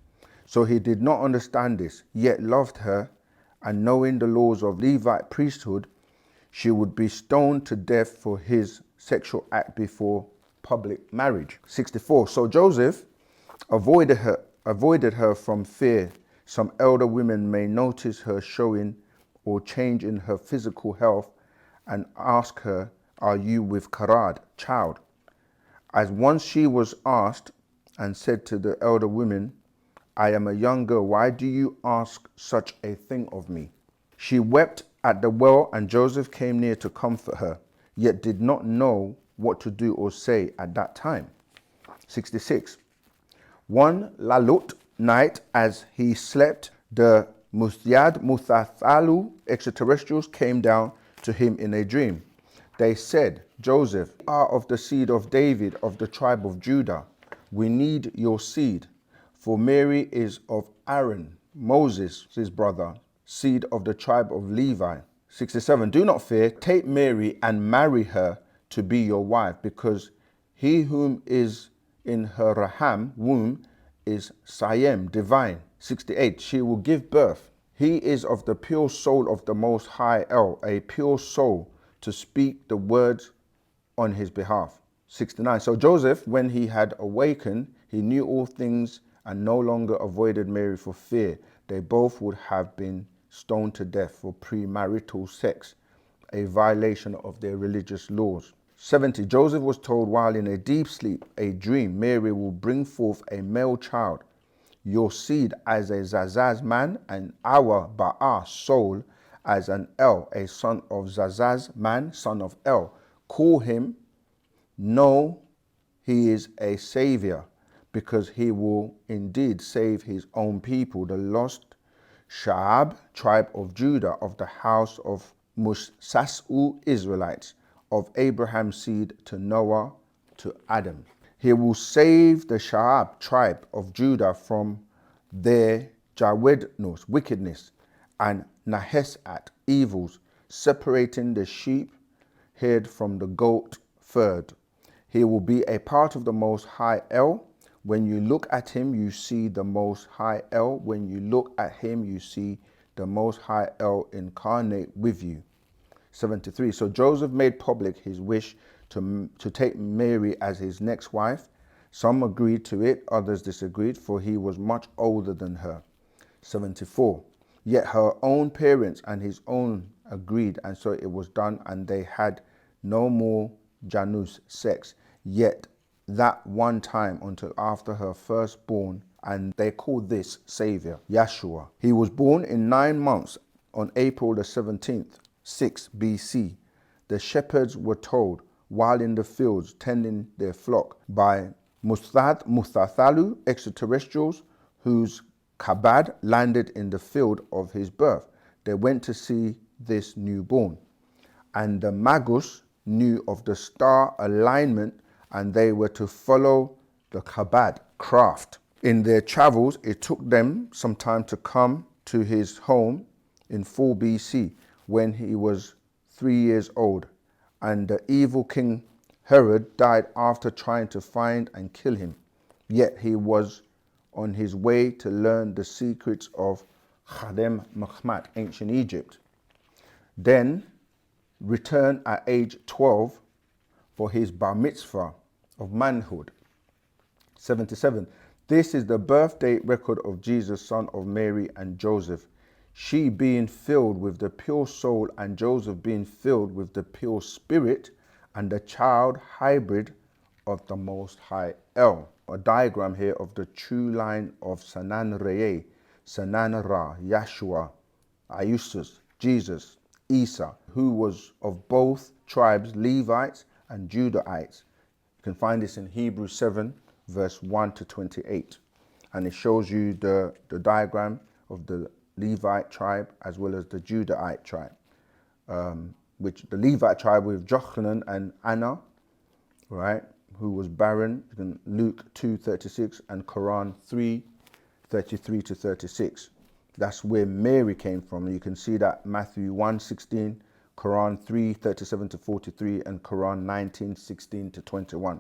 So he did not understand this, yet loved her, and knowing the laws of Levite priesthood, she would be stoned to death for his sexual act before public marriage. 64. So Joseph avoided her from fear. Some elder women may notice her showing or change in her physical health and ask her, "Are you with Karad, child?" As once she was asked and said to the elder women, "I am a young girl. Why do you ask such a thing of me?" She wept at the well, and Joseph came near to comfort her, yet did not know what to do or say at that time. 66. One Lalut night as he slept, the Muthathalu extraterrestrials came down to him in a dream. They said, "Joseph, you are of the seed of David of the tribe of Judah. We need your seed. For Mary is of Aaron, Moses, his brother, seed of the tribe of Levi." 67. Do not fear, take Mary and marry her to be your wife, because he whom is in her raham womb is Simeon, divine. 68. She will give birth. He is of the pure soul of the Most High El, a pure soul to speak the words on his behalf. 69. So Joseph, when he had awakened, he knew all things and no longer avoided Mary for fear. They both would have been stoned to death for premarital sex, a violation of their religious laws. 70. Joseph was told while in a deep sleep, a dream, Mary will bring forth a male child, your seed as a Zazaz man, and our Ba'ah soul as an El, a son of Zazaz man, son of El. Call him, know he is a savior, because he will indeed save his own people, the lost Sha'ab, tribe of Judah, of the house of Musas'u Israelites, of Abraham's seed to Noah to Adam. He will save the Sha'ab tribe of Judah from their Jawednos, wickedness, and Nahesat, evils, separating the sheep herd from the goat third. He will be a part of the Most High El. When you look at him, you see the Most High El. When you look at him, you see the Most High El incarnate with you. 73. So Joseph made public his wish to take Mary as his next wife. Some agreed to it, others disagreed, for he was much older than her. 74. Yet her own parents and his own agreed, and so it was done, and they had no more Janus sex, yet that one time until after her firstborn, and they called this Savior, Yashua. He was born in 9 months on April the 17th, 6 BC. The shepherds were told, while in the fields tending their flock, by Muthathalu extraterrestrials, whose Kabad landed in the field of his birth. They went to see this newborn. And the Magus knew of the star alignment, and they were to follow the Kabad craft. In their travels, it took them some time to come to his home in 4 BC, when he was 3 years old, and the evil king Herod died after trying to find and kill him. Yet he was on his way to learn the secrets of Khadem Makhmat, ancient Egypt. Then returned at age 12 for his bar mitzvah of manhood. 77. This is the birth date record of Jesus, son of Mary and Joseph, she being filled with the pure soul and Joseph being filled with the pure spirit, and the child hybrid of the Most High El. A diagram here of the true line of Sananreye, Sananra, Yashua, Iusus, Jesus, Isa, who was of both tribes, Levites and Judahites. You can find this in Hebrews 7, verse 1 to 28. And it shows you the diagram of the Levite tribe as well as the Judahite tribe. Which the Levite tribe with Jochanan and Anna, right, who was barren, in Luke 2:36 and Quran 3:33 to 36. That's where Mary came from. You can see that Matthew 1:16, Quran 3:37 to 43, and Quran 19:16 to 21.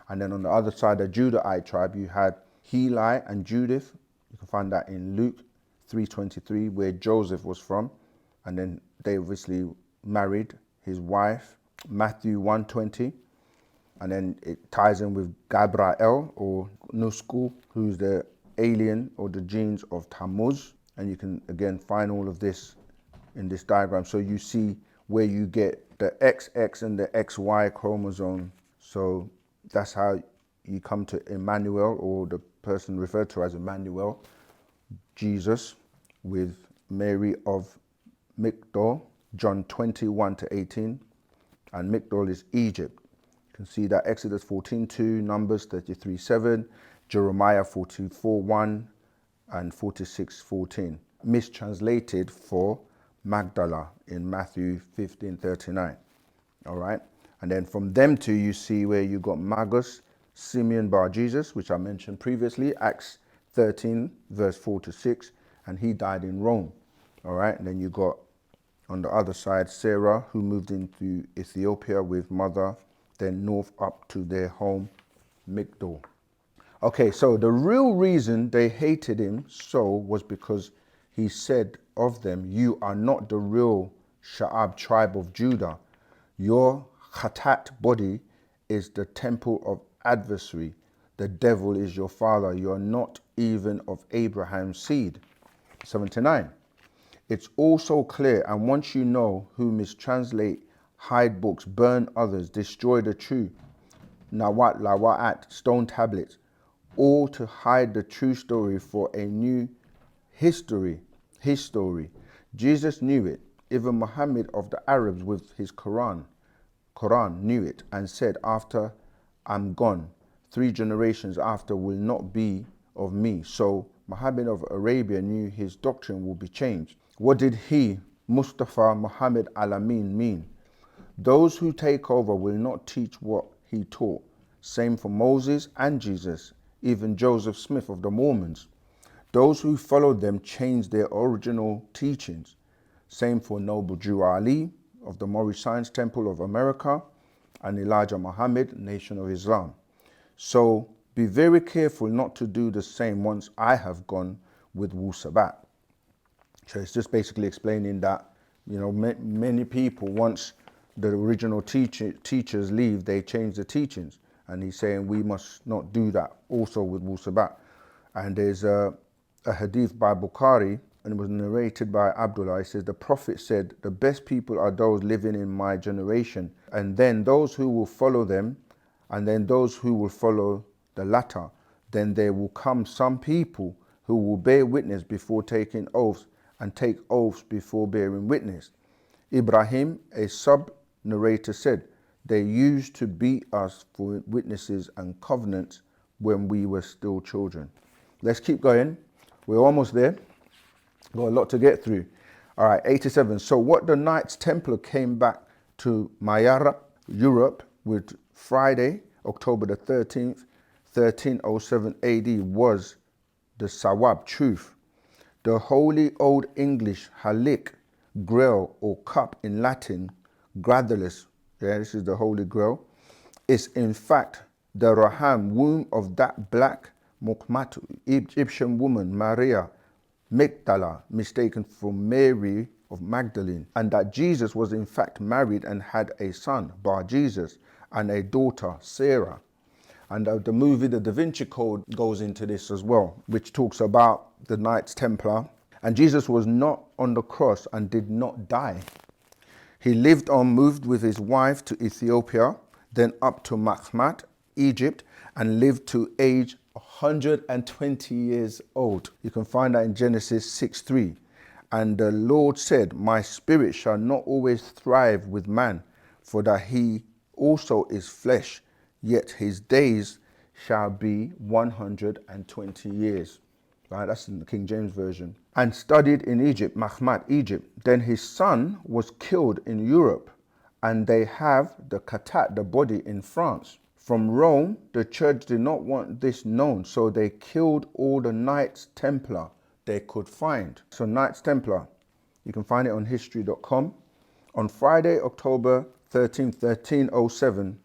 And then on the other side, the Judahite tribe, you had Heli and Judith. You can find that in Luke 3:23, where Joseph was from. And then they obviously married his wife, Matthew 1:20. And then it ties in with Gabriy'El or Nusku, who's the alien or the genes of Tammuz. And you can again find all of this in this diagram. So you see where you get the XX and the XY chromosome. So that's how you come to Emmanuel, or the person referred to as Emmanuel, Jesus, with Mary of Migdol, John 21 to 18. And Migdol is Egypt. You can see that Exodus 14:2, Numbers 33:7, Jeremiah 44:1, and 46:14. Mistranslated for Magdala in Matthew 15:39. All right. And then from them two, you see where you got Magus, Simeon bar Jesus, which I mentioned previously, Acts 13, verse 4 to 6, and he died in Rome. All right. And then you got on the other side, Sarah, who moved into Ethiopia with mother, then north up to their home, Migdol. Okay, so the real reason they hated him so was because he said of them, you are not the real Sha'ab tribe of Judah. Your Khatat body is the temple of adversary. The devil is your father. You are not even of Abraham's seed. 79. It's also clear, and once you know who mistranslate, hide books, burn others, destroy the true, Nawat, Lawa'at, stone tablets, all to hide the true story for a new history. His story. Jesus knew it. Even Muhammad of the Arabs with his Quran knew it and said, after I'm gone, 3 generations after will not be of me. So Muhammad of Arabia knew his doctrine will be changed. What did he, Mustafa Muhammad Alamin, mean? Those who take over will not teach what he taught. Same for Moses and Jesus, even Joseph Smith of the Mormons. Those who followed them changed their original teachings. Same for Noble Jew Ali of the Mori Science Temple of America and Elijah Muhammad, Nation of Islam. So be very careful not to do the same once I have gone with Wu-Sabat. So it's just basically explaining that, you know, many people, once the original teachers leave, they change the teachings. And he's saying we must not do that also with Wu-Sabat. And there's a hadith by Bukhari, and it was narrated by Abdullah. He says, the Prophet said, the best people are those living in my generation, and then those who will follow them, and then those who will follow the latter. Then there will come some people who will bear witness before taking oaths, and take oaths before bearing witness. Ibrahim, a sub-narrator, said, they used to beat us for witnesses and covenants when we were still children. Let's keep going. We're almost there. Got a lot to get through. All right, 87. So what the Knights Templar came back to Mayara, Europe, with Friday, October the 13th, 1307 AD was the Sawab, truth. The Holy Old English Halik, Grail or cup in Latin, Gradulus, yeah, this is the Holy Grail, is in fact the Raham, womb of that black Mukmatu, Egyptian woman, Maria Magdala, mistaken for Mary of Magdalene, and that Jesus was in fact married and had a son, Bar Jesus, and a daughter, Sarah. And the movie The Da Vinci Code goes into this as well, which talks about the Knights Templar. And Jesus was not on the cross and did not die. He lived on, moved with his wife to Ethiopia, then up to Mahmad, Egypt, and lived to age 120 years old. You can find that in Genesis 6:3. And the Lord said, my spirit shall not always thrive with man, for that he also is flesh, yet his days shall be 120 years. Right, that's in the King James Version. And studied in Egypt, Mahmad, Egypt. Then his son was killed in Europe, and they have the Katat, the body, in France. From Rome, the church did not want this known, so they killed all the Knights Templar they could find. So Knights Templar, you can find it on history.com. On Friday, October 13, 1307,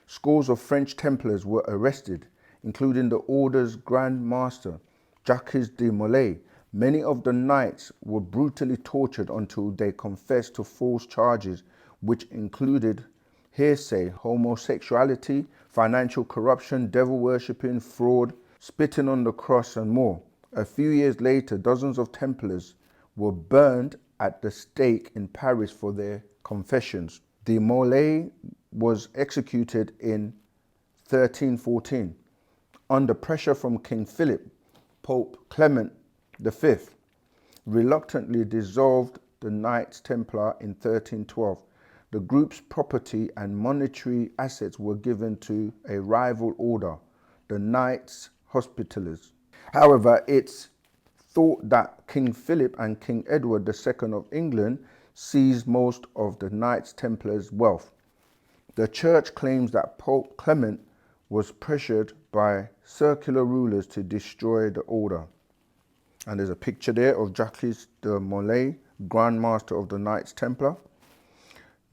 scores of French Templars were arrested, including the order's Grand Master, Jacques de Molay. Many of the knights were brutally tortured until they confessed to false charges, which included hearsay, homosexuality, financial corruption, devil worshipping, fraud, spitting on the cross, and more. A few years later, dozens of Templars were burned at the stake in Paris for their confessions. De Molay was executed in 1314. Under pressure from King Philip, Pope Clement V reluctantly dissolved the Knights Templar in 1312. The group's property and monetary assets were given to a rival order, the Knights Hospitallers. However, it's thought that King Philip and King Edward II of England seized most of the Knights Templars' wealth. The church claims that Pope Clement was pressured by secular rulers to destroy the order. And there's a picture there of Jacques de Molay, Grand Master of the Knights Templar.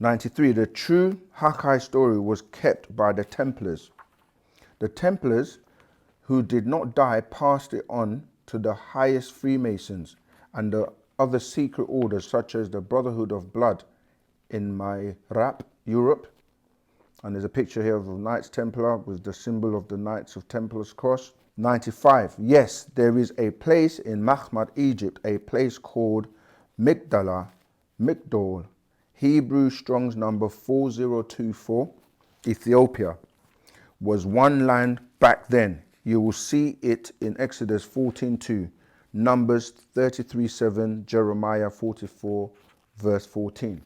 93. The true Hakkai story was kept by the Templars. The Templars, who did not die, passed it on to the highest Freemasons and the other secret orders, such as the Brotherhood of Blood in Mayrap, Europe. And there's a picture here of the Knights Templar with the symbol of the Knights of Templar's cross. 95. Yes, there is a place in Mahmad, Egypt, a place called Migdol, Hebrew Strong's number 4024. Ethiopia was one land back then. You will see it in Exodus 14:2, Numbers 33:7, Jeremiah 44, verse 14.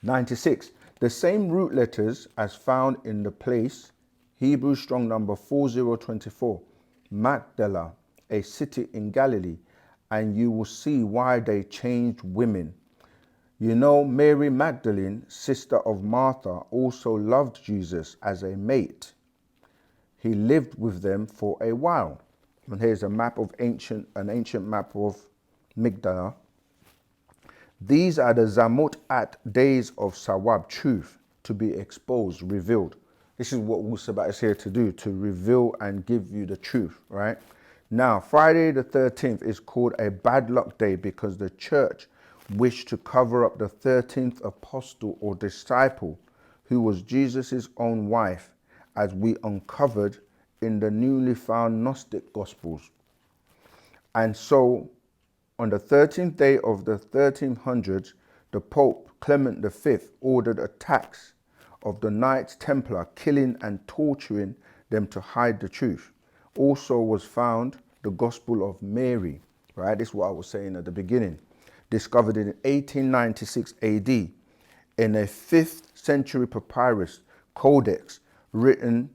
96. The same root letters as found in the place, Hebrew Strong number 4024, Magdala, a city in Galilee, and you will see why they changed women. You know, Mary Magdalene, sister of Martha, also loved Jesus as a mate. He lived with them for a while. And here's a map of an ancient map of Migdala. These are the Zamut at days of Sawab, truth, to be exposed, revealed. This is what Wu-Sabat is here to do, to reveal and give you the truth, right? Now, Friday the 13th is called a bad luck day because the church wished to cover up the 13th apostle or disciple, who was Jesus' own wife, as we uncovered in the newly found Gnostic Gospels. And so, on the 13th day of the 1300s, the Pope Clement V ordered a tax of the Knights Templar, killing and torturing them to hide the truth. Also was found the Gospel of Mary, right? This is what I was saying at the beginning. Discovered in 1896 AD in a 5th century papyrus codex written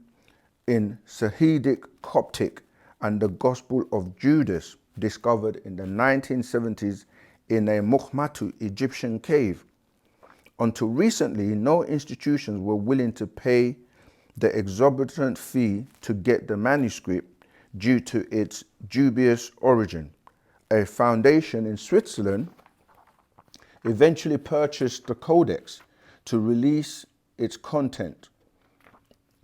in Sahidic Coptic, and the Gospel of Judas, discovered in the 1970s in a Mukhmatu Egyptian cave. Until recently, no institutions were willing to pay the exorbitant fee to get the manuscript due to its dubious origin. A foundation in Switzerland eventually purchased the codex to release its content.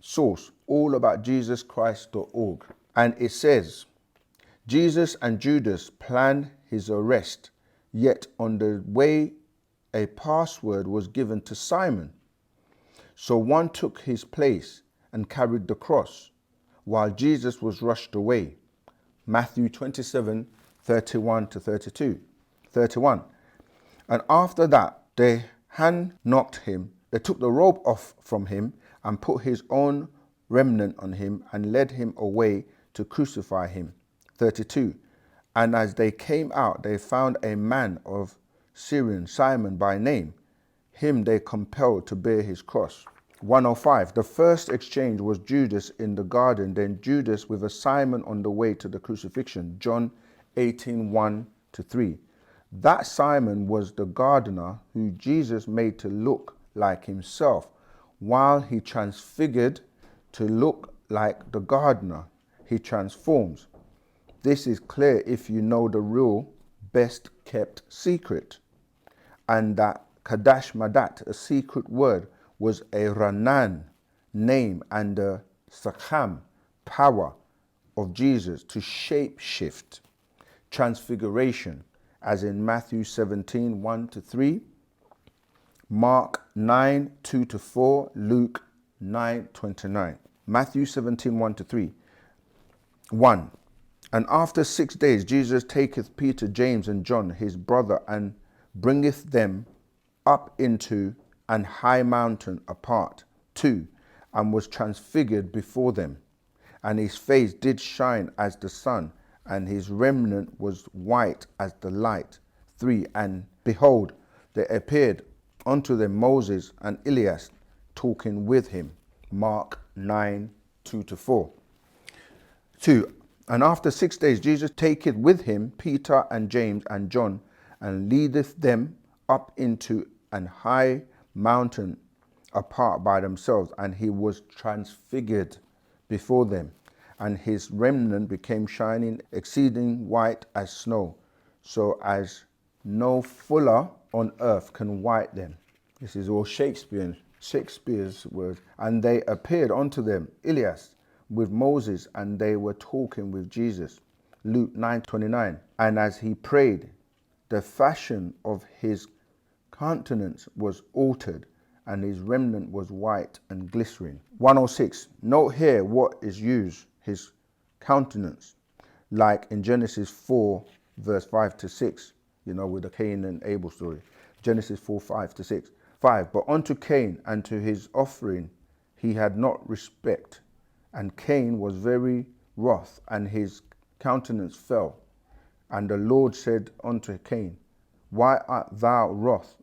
Source, allaboutjesuschrist.org. And it says, Jesus and Judas planned his arrest, yet on the way a password was given to Simon. So one took his place and carried the cross. while Jesus was rushed away. Matthew 27, 31 to 32. 31. And after that, they hand-knocked him. They took the robe off from him and put his own remnant on him and led him away to crucify him. 32. And as they came out, they found a man of Syrian, Simon by name. Him they compelled to bear his cross. 105. The first exchange was Judas in the garden, then Judas with a Simon on the way to the crucifixion. John 18, 1 to 3. That Simon was the gardener who Jesus made to look like himself, while he transfigured to look like the gardener. He transforms. This is clear if you know the real best kept secret. And that Kadash Madat, a secret word, was a Ranan name and a Sakham power of Jesus to shape shift, transfiguration, as in Matthew 17, 1 to 3, Mark 9, 2 to 4, Luke 9, 29. Matthew 17, 1 to 3. 1. And after 6 days Jesus taketh Peter, James, and John, his brother, and bringeth them up into an high mountain apart. 2. And was transfigured before them, and his face did shine as the sun, and his remnant was white as the light. 3. And behold, there appeared unto them Moses and Elias talking with him. Mark 9, 2 to 4. 2. And after 6 days Jesus taketh with him Peter and James and John, and leadeth them up into an high mountain apart by themselves, and he was transfigured before them, and his remnant became shining, exceeding white as snow, so as no fuller on earth can white them. This is all Shakespeare's words. And they appeared unto them, Elias with Moses, and they were talking with Jesus. Luke 9:29. And as he prayed, the fashion of his countenance was altered, and his remnant was white and glistering. 106. Note here what is used, his countenance, like in Genesis 4, verse 5 to 6, with the Cain and Abel story. Genesis 4, 5 to 6. 5. But unto Cain and to his offering he had not respect, and Cain was very wroth, and his countenance fell. And the Lord said unto Cain, Why art thou wroth,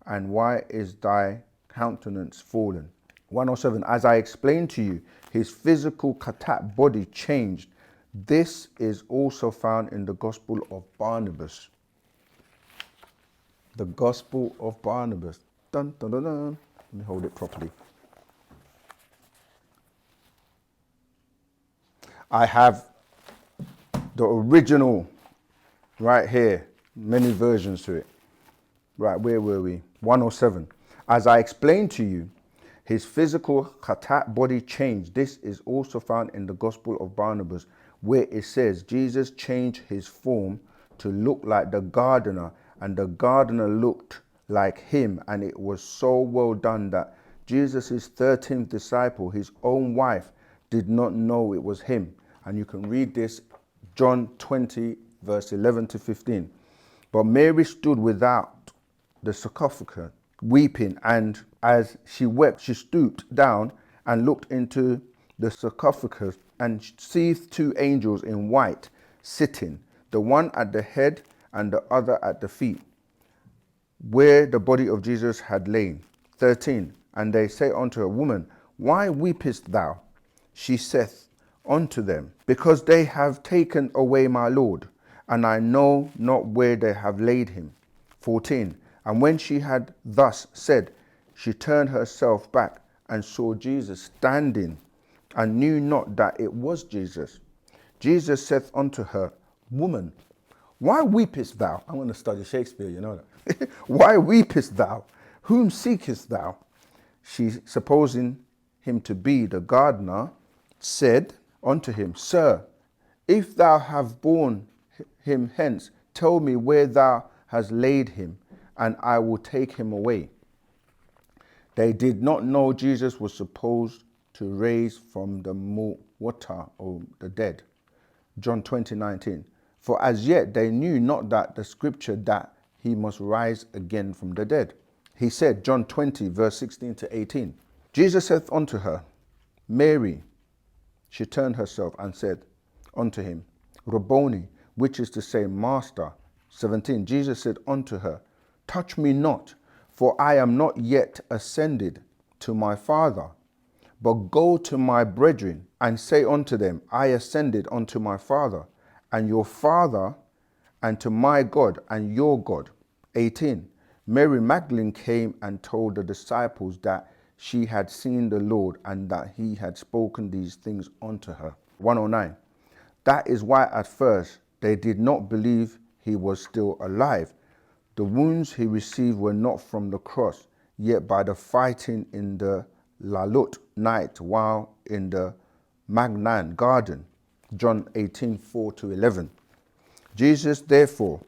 and why is thy countenance fallen? 107. As I explained to you, his physical katat body changed. This is also found in the Gospel of Barnabas. The Gospel of Barnabas. Dun, dun, dun, dun. Let me hold it properly. I have the original right here, many versions to it. Right, where were we? 107. As I explained to you, his physical katat body changed. This is also found in the Gospel of Barnabas, where it says Jesus changed his form to look like the gardener, and the gardener looked like him, and it was so well done that Jesus' 13th disciple, his own wife, did not know it was him. And you can read this, John 20, verse 11 to 15. But Mary stood without the sarcophagus, weeping, and as she wept, she stooped down and looked into the sarcophagus, and seeth 2 angels in white sitting, the one at the head and the other at the feet, where the body of Jesus had lain. 13. And they say unto her, Woman, why weepest thou? She saith unto them, Because they have taken away my Lord, and I know not where they have laid him. 14. And when she had thus said, she turned herself back and saw Jesus standing, and knew not that it was Jesus. Jesus saith unto her, Woman, why weepest thou? I'm going to study Shakespeare, you know that. Why weepest thou? Whom seekest thou? She, supposing him to be the gardener, said unto him, Sir, if thou have borne him hence, tell me where thou hast laid him, and I will take him away. They did not know Jesus was supposed to raise from the water, or the dead. John 20:19. For as yet they knew not that the scripture that he must rise again from the dead. He said, John 20, verse 16 to 18. Jesus saith unto her, Mary. She turned herself and said unto him, Rabboni, which is to say, Master. 17. Jesus said unto her, Touch me not, for I am not yet ascended to my Father. But go to my brethren and say unto them, I ascended unto my Father and your Father, and to my God and your God. 18. Mary Magdalene came and told the disciples that she had seen the Lord and that he had spoken these things unto her. 109. That is why at first they did not believe he was still alive. The wounds he received were not from the cross, yet by the fighting in the Lalut night while in the Magnan garden. John 18, 4 to 11. Jesus therefore,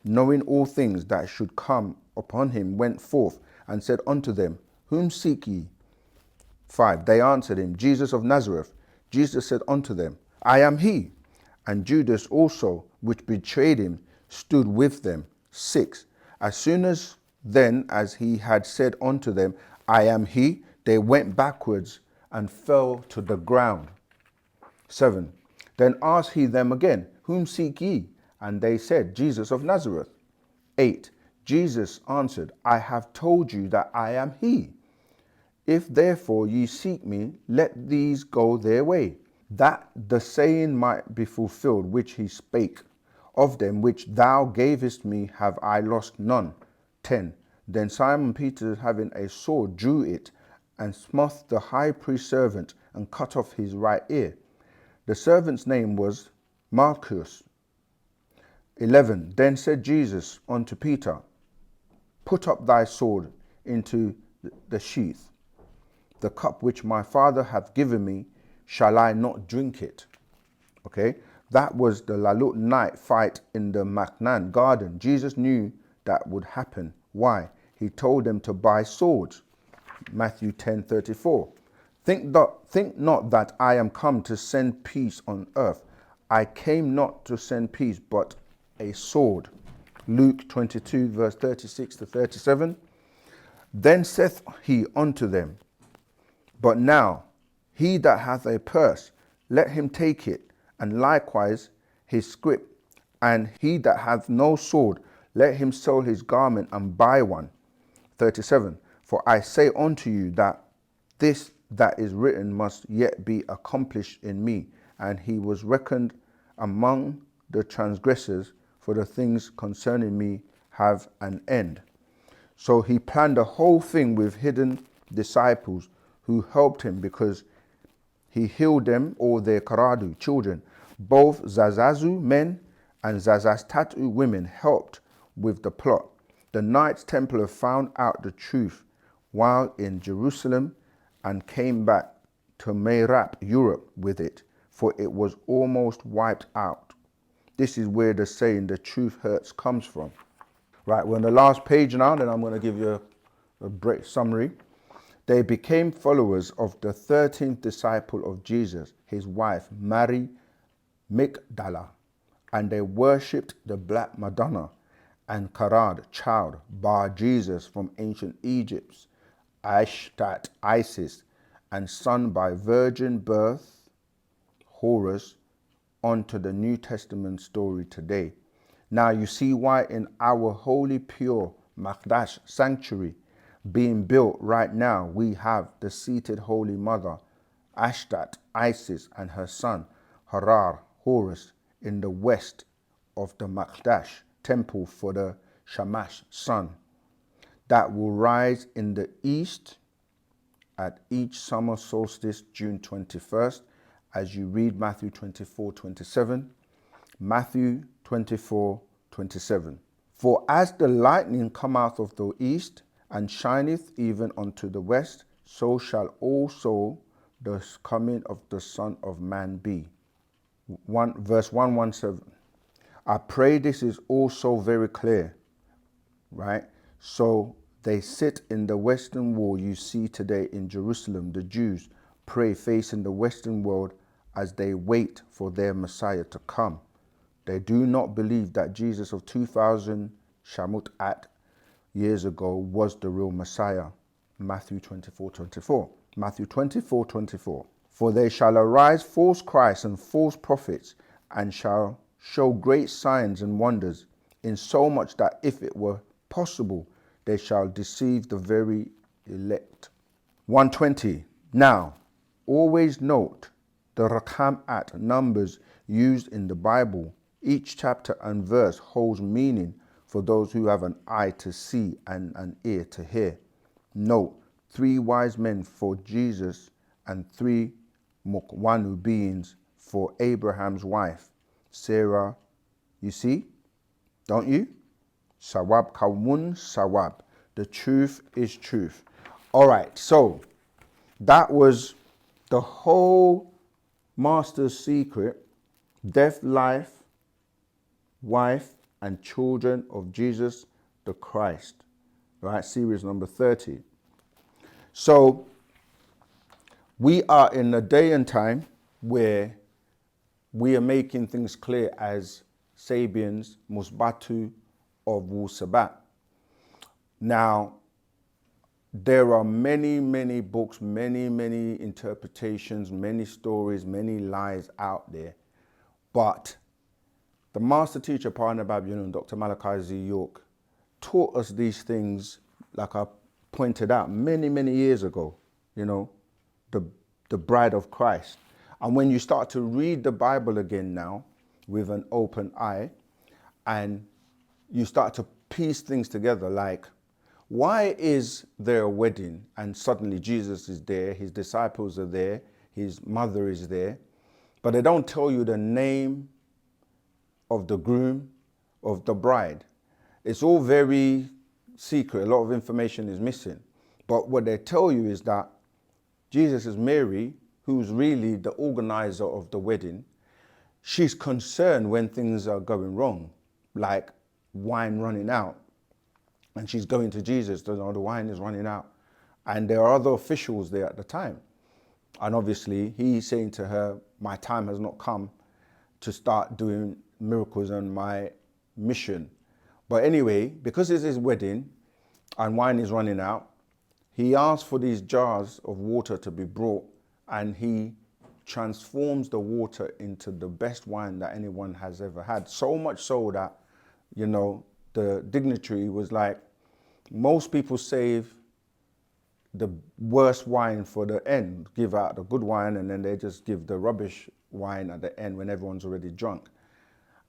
knowing all things that should come upon him, went forth and said unto them, Whom seek ye? 5. They answered him, Jesus of Nazareth. Jesus said unto them, I am he. And Judas also, which betrayed him, stood with them. 6. As soon as then as he had said unto them, I am he, they went backwards and fell to the ground. 7. Then asked he them again, Whom seek ye? And they said, Jesus of Nazareth. 8. Jesus answered, I have told you that I am he. If therefore ye seek me, let these go their way, that the saying might be fulfilled which he spake, Of them which thou gavest me have I lost none. 10. Then Simon Peter, having a sword, drew it, and smote the high priest's servant, and cut off his right ear. The servant's name was Malchus. 11. Then said Jesus unto Peter, Put up thy sword into the sheath. The cup which my Father hath given me, shall I not drink it? Okay, that was the Lalut night fight in the Magnan garden. Jesus knew that would happen. Why? He told them to buy swords. Matthew 10:34. Think not that I am come to send peace on earth. I came not to send peace, but a sword. Luke 22, verse 36 to 37. Then saith he unto them, But now he that hath a purse, let him take it, and likewise his scrip. And he that hath no sword, let him sell his garment and buy one. 37. For I say unto you that this that is written must yet be accomplished in me. And he was reckoned among the transgressors, for the things concerning me have an end. So he planned the whole thing with hidden disciples who helped him, because he healed them, all their Karadu children. Both Zazazu men and Zazastatu women helped with the plot. The Knights Templar found out the truth while in Jerusalem and came back to Meirap, Europe, with it, for it was almost wiped out. This is where the saying, the truth hurts, comes from. Right, we're on the last page now, then I'm going to give you a brief summary. They became followers of the 13th disciple of Jesus, his wife, Mary Magdala, and they worshipped the Black Madonna and Karad child, Bar Jesus from ancient Egypt, Ashtat, Isis, and son by virgin birth, Horus, onto the New Testament story today. Now you see why in our holy, pure Makdash sanctuary being built right now, we have the seated Holy Mother, Ashtat, Isis, and her son, Harar, Horus, in the west of the Makdash temple for the Shamash sun, that will rise in the east at each summer solstice, June 21st, as you read Matthew 24:27, Matthew 24:27. For as the lightning cometh of the east, and shineth even unto the west, so shall also the coming of the Son of Man be. Verse 117. I pray this is also very clear, right? So they sit in the western wall you see today in Jerusalem. The Jews pray facing the western world as they wait for their Messiah to come. They do not believe that Jesus of 2000 Shamut at years ago was the real Messiah. Matthew 24:24. Matthew 24:24. For they shall arise false Christs and false prophets, and shall show great signs and wonders, insomuch that if it were possible, they shall deceive the very elect. 120. Now, always note the rakam at numbers used in the Bible. Each chapter and verse holds meaning for those who have an eye to see and an ear to hear. Note, 3 wise men for Jesus and 3 mukwanu beings for Abraham's wife, Sarah. You see? Don't you? Sawab kawun sawab. The truth is truth. All right, so that was the whole master's secret, death, life, wife, and children of Jesus the Christ. Right, series number 30. So we are in a day and time where we are making things clear as Sabians, Musbatu of Wu-Sabat. Now, there are many, many books, many, many interpretations, many stories, many lies out there. But the master teacher, Partner Babylon, Dr. Malachi Z. York, taught us these things, like I pointed out, many, many years ago, you know, the bride of Christ. And when you start to read the Bible again now with an open eye, and you start to piece things together, like, why is there a wedding and suddenly Jesus is there, his disciples are there, his mother is there, but they don't tell you the name of the groom, of the bride? It's all very secret. A lot of information is missing. But what they tell you is that Jesus is Mary, who's really the organizer of the wedding. She's concerned when things are going wrong, like wine running out. And she's going to Jesus, the wine is running out. And there are other officials there at the time. And obviously he's saying to her, my time has not come to start doing miracles on my mission. But anyway, because it's his wedding and wine is running out, he asks for these jars of water to be brought, and he transforms the water into the best wine that anyone has ever had. So much so that, you know, the dignitary was like, most people save the worst wine for the end, give out the good wine, and then they just give the rubbish wine at the end when everyone's already drunk.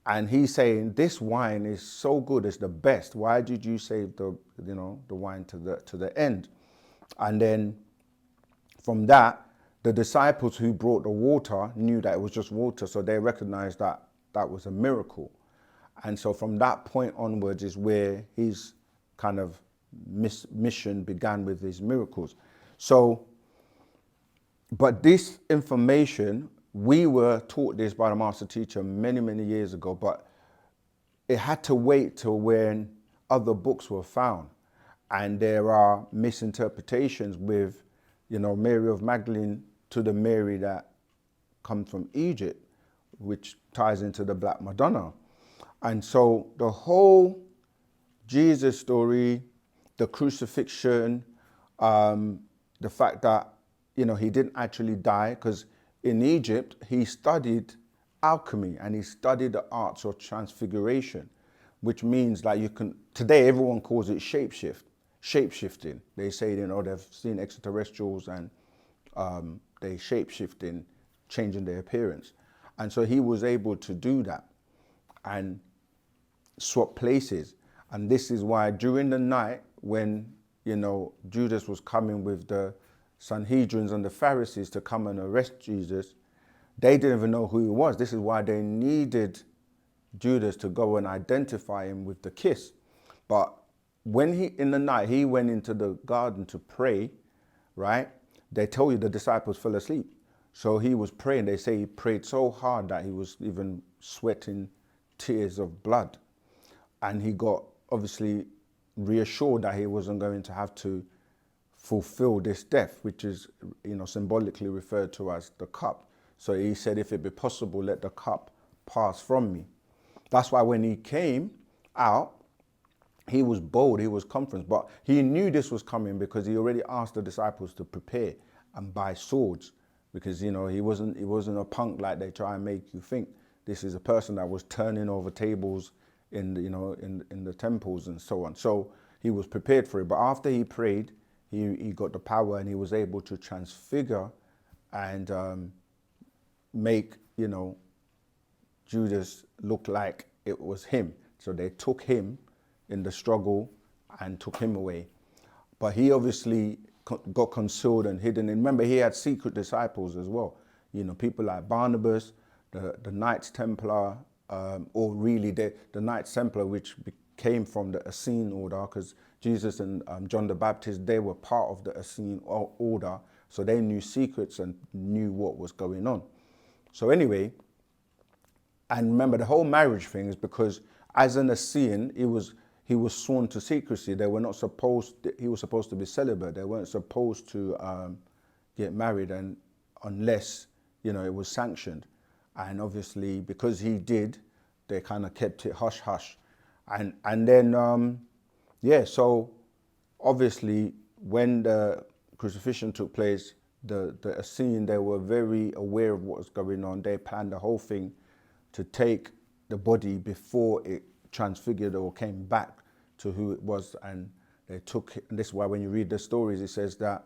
And he's saying, this wine is so good, it's the best. Why did you save the wine to the end? And then from that, the disciples who brought the water knew that it was just water, so they recognized that that was a miracle. And so from that point onwards is where his kind of mission began with his miracles. So, but this information, we were taught this by the master teacher many, many years ago, but it had to wait till when other books were found. And there are misinterpretations with, you know, Mary of Magdalene to the Mary that comes from Egypt, which ties into the Black Madonna. And so the whole Jesus story, the crucifixion, the fact that, you know, he didn't actually die, because in Egypt, he studied alchemy and he studied the arts of transfiguration, which means that you can, today everyone calls it shapeshifting. They say, you know, they've seen extraterrestrials and they shapeshifting, changing their appearance. And so he was able to do that and swap places. And this is why during the night when, you know, Judas was coming with the Sanhedrins and the Pharisees to come and arrest Jesus, they didn't even know who he was. This is why they needed Judas to go and identify him with the kiss. But when in the night, he went into the garden to pray, right? They tell you the disciples fell asleep. So he was praying. They say he prayed so hard that he was even sweating tears of blood. And he got obviously reassured that he wasn't going to have to fulfill this death, which is, you know, symbolically referred to as the cup. So he said, if it be possible, let the cup pass from me. That's why when he came out, he was bold, he was confident, but he knew this was coming because he already asked the disciples to prepare and buy swords, because he wasn't a punk like they try and make you think. This is a person that was turning over tables in the temples and so on. So he was prepared for it. But after he prayed, he got the power, and he was able to transfigure and make Judas look like it was him. So they took him in the struggle and took him away. But he obviously got concealed and hidden. And remember, he had secret disciples as well. People like Barnabas, the Knights Templar, or really the Knights Templar, which came from the Essene order, because Jesus and John the Baptist, they were part of the Essene order. So they knew secrets and knew what was going on. So anyway, and remember, the whole marriage thing is because as an Essene, he was sworn to secrecy. He was supposed to be celibate. They weren't supposed to get married unless, it was sanctioned. And obviously, because he did, they kind of kept it hush hush. And then, so obviously when the crucifixion took place, the Essene, they were very aware of what was going on. They planned the whole thing to take the body before it transfigured or came back to who it was, and they took it. And this is why when you read the stories, it says that,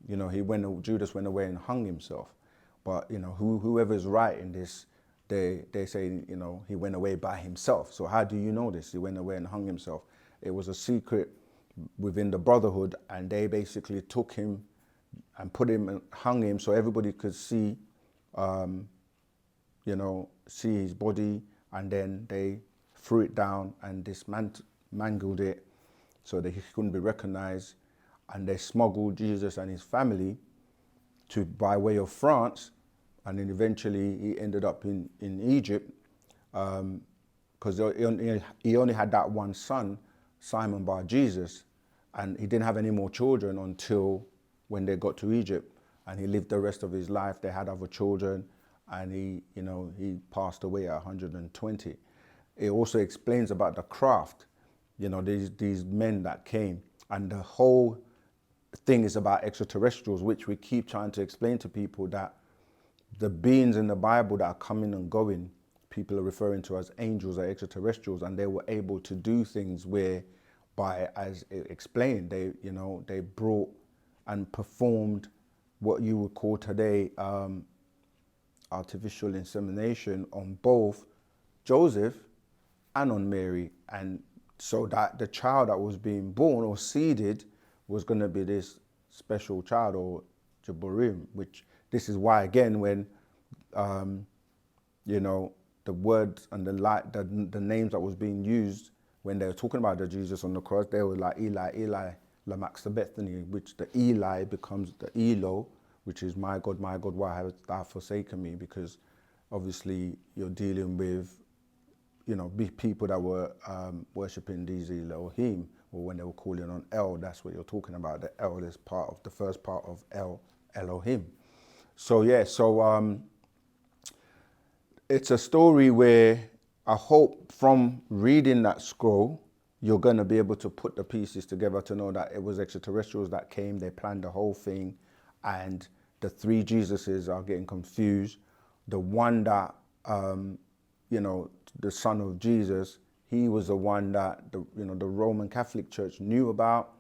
Judas went away and hung himself. But whoever's writing this, they say he went away by himself. So how do you know this? He went away and hung himself. It was a secret within the brotherhood, and they basically took him and put him and hung him so everybody could see, see his body, and then they threw it down and mangled it so that he couldn't be recognized, and they smuggled Jesus and his family by way of France, and then eventually he ended up in Egypt, because he only had that one son, Simon Bar Jesus, and he didn't have any more children until when they got to Egypt, and he lived the rest of his life. They had other children, and he passed away at 120. It also explains about the craft, these men that came, and the whole thing is about extraterrestrials, which we keep trying to explain to people, that the beings in the Bible that are coming and going, people are referring to as angels or extraterrestrials, and they were able to do things whereby, as it explained, they brought and performed what you would call today artificial insemination on both Joseph and on Mary, and so that the child that was being born or seeded was going to be this special child, or Gabriy'El, which this is why, again, when the words and the names that was being used when they were talking about the Jesus on the cross, they were like, Eli, Eli, lama sabachthani, which the Eli becomes the Elo, which is my God, why have thou forsaken me? Because obviously you're dealing with people that were worshipping these Elohim, or when they were calling on El, that's what you're talking about. The El is part of the first part of Elohim. So it's a story where I hope from reading that scroll, you're going to be able to put the pieces together to know that it was extraterrestrials that came, they planned the whole thing, and the three Jesuses are getting confused. The one that, the son of Jesus, he was the one that the Roman Catholic Church knew about,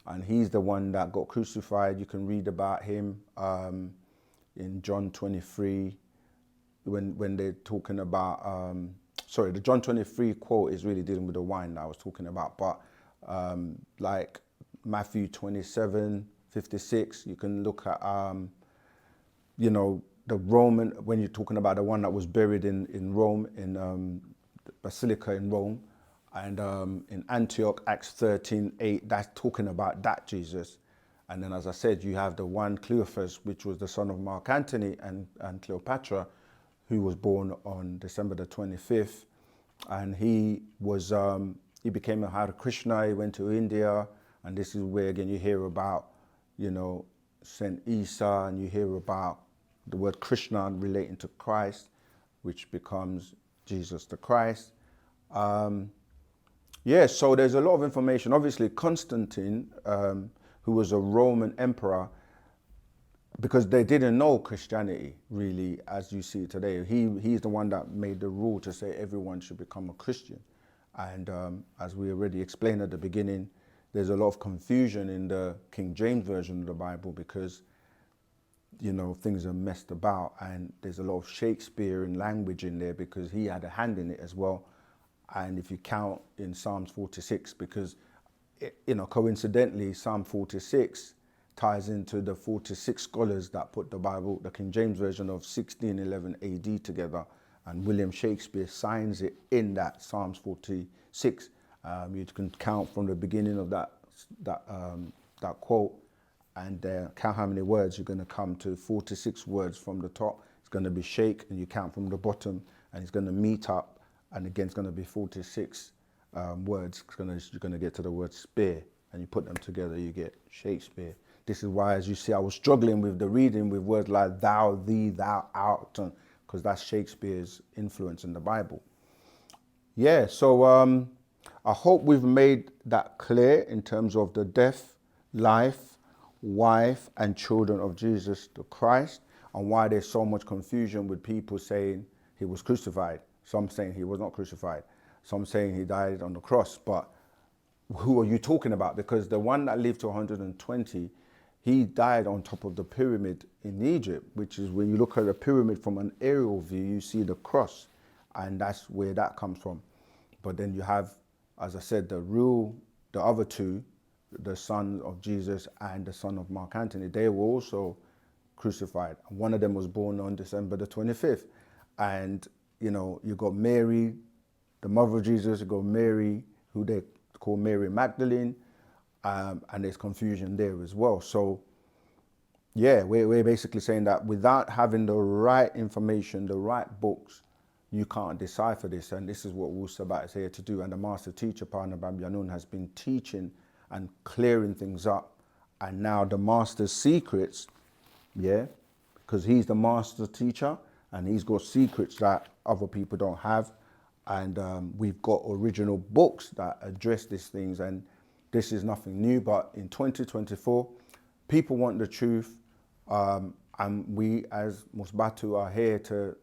and he's the one that got crucified. You can read about him in John 23 when they're talking about, the John 23 quote is really dealing with the wine that I was talking about, but like Matthew 27:56, you can look at, the Roman, when you're talking about the one that was buried in Rome, in the Basilica in Rome, and in Antioch, Acts 13:8, that's talking about that Jesus. And then, as I said, you have the one Cleophas, which was the son of Mark Antony and Cleopatra, who was born on December the 25th. And he became a Hare Krishna. He went to India, and this is where, again, you hear about, Saint Isa, and you hear about the word Krishna relating to Christ, which becomes Jesus the Christ. Yeah, so there's a lot of information. Obviously, Constantine, who was a Roman emperor, because they didn't know Christianity really as you see it today. He's the one that made the rule to say everyone should become a Christian. And as we already explained at the beginning, there's a lot of confusion in the King James Version of the Bible because, you know, things are messed about, and there's a lot of Shakespearean language in there because he had a hand in it as well. And if you count in Psalms 46, because, you know, coincidentally, Psalm 46 ties into the 46 scholars that put the Bible, the King James Version of 1611 AD together, and William Shakespeare signs it in that Psalms 46. You can count from the beginning of that quote and count how many words. You're going to come to 46 words from the top. It's going to be shake, and you count from the bottom, and it's going to meet up, and again it's going to be 46 words. You're going to get to the word spear, and you put them together, you get Shakespeare. This is why, as you see, I was struggling with the reading with words like thou, thee, thou, art, because that's Shakespeare's influence in the Bible. Yeah, so I hope we've made that clear in terms of the death, life, wife, and children of Jesus the Christ, and why there's so much confusion with people saying he was crucified. Some saying he was not crucified. Some saying he died on the cross. But who are you talking about? Because the one that lived to 120, he died on top of the pyramid in Egypt, which is when you look at a pyramid from an aerial view, you see the cross, and that's where that comes from. But then you have, as I said, the other two, the son of Jesus and the son of Mark Antony, they were also crucified. One of them was born on December the 25th. And, you know, you got Mary, the mother of Jesus, you got Mary, who they call Mary Magdalene, and there's confusion there as well. So, yeah, we're basically saying that without having the right information, the right books, you can't decipher this. And this is what Wu-Sabat is here to do. And the master teacher, Partner Bamyanun, has been teaching and clearing things up. And now the master's secrets, yeah, because he's the master teacher and he's got secrets that other people don't have. And we've got original books that address these things. And this is nothing new, but in 2024, people want the truth. And we as Musbatu are here to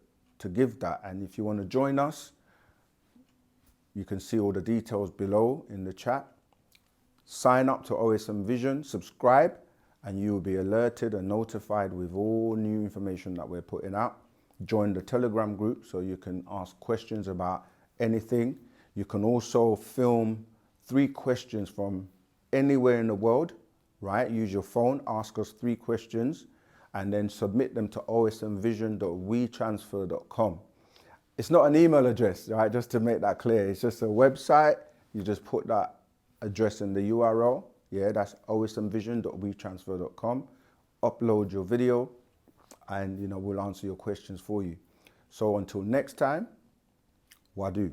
give that. And if you want to join us, you can see all the details below in the chat. Sign up to OSM Vision, subscribe, and you will be alerted and notified with all new information that we're putting out. Join the Telegram group so you can ask questions about anything. You can also film 3 questions from anywhere in the world, right? Use your phone, ask us 3 questions, and then submit them to osmvision.wetransfer.com. It's not an email address, right? Just to make that clear. It's just a website. You just put that address in the URL. Yeah, that's osmvision.wetransfer.com. Upload your video, and, you know, we'll answer your questions for you. So until next time, Wadu.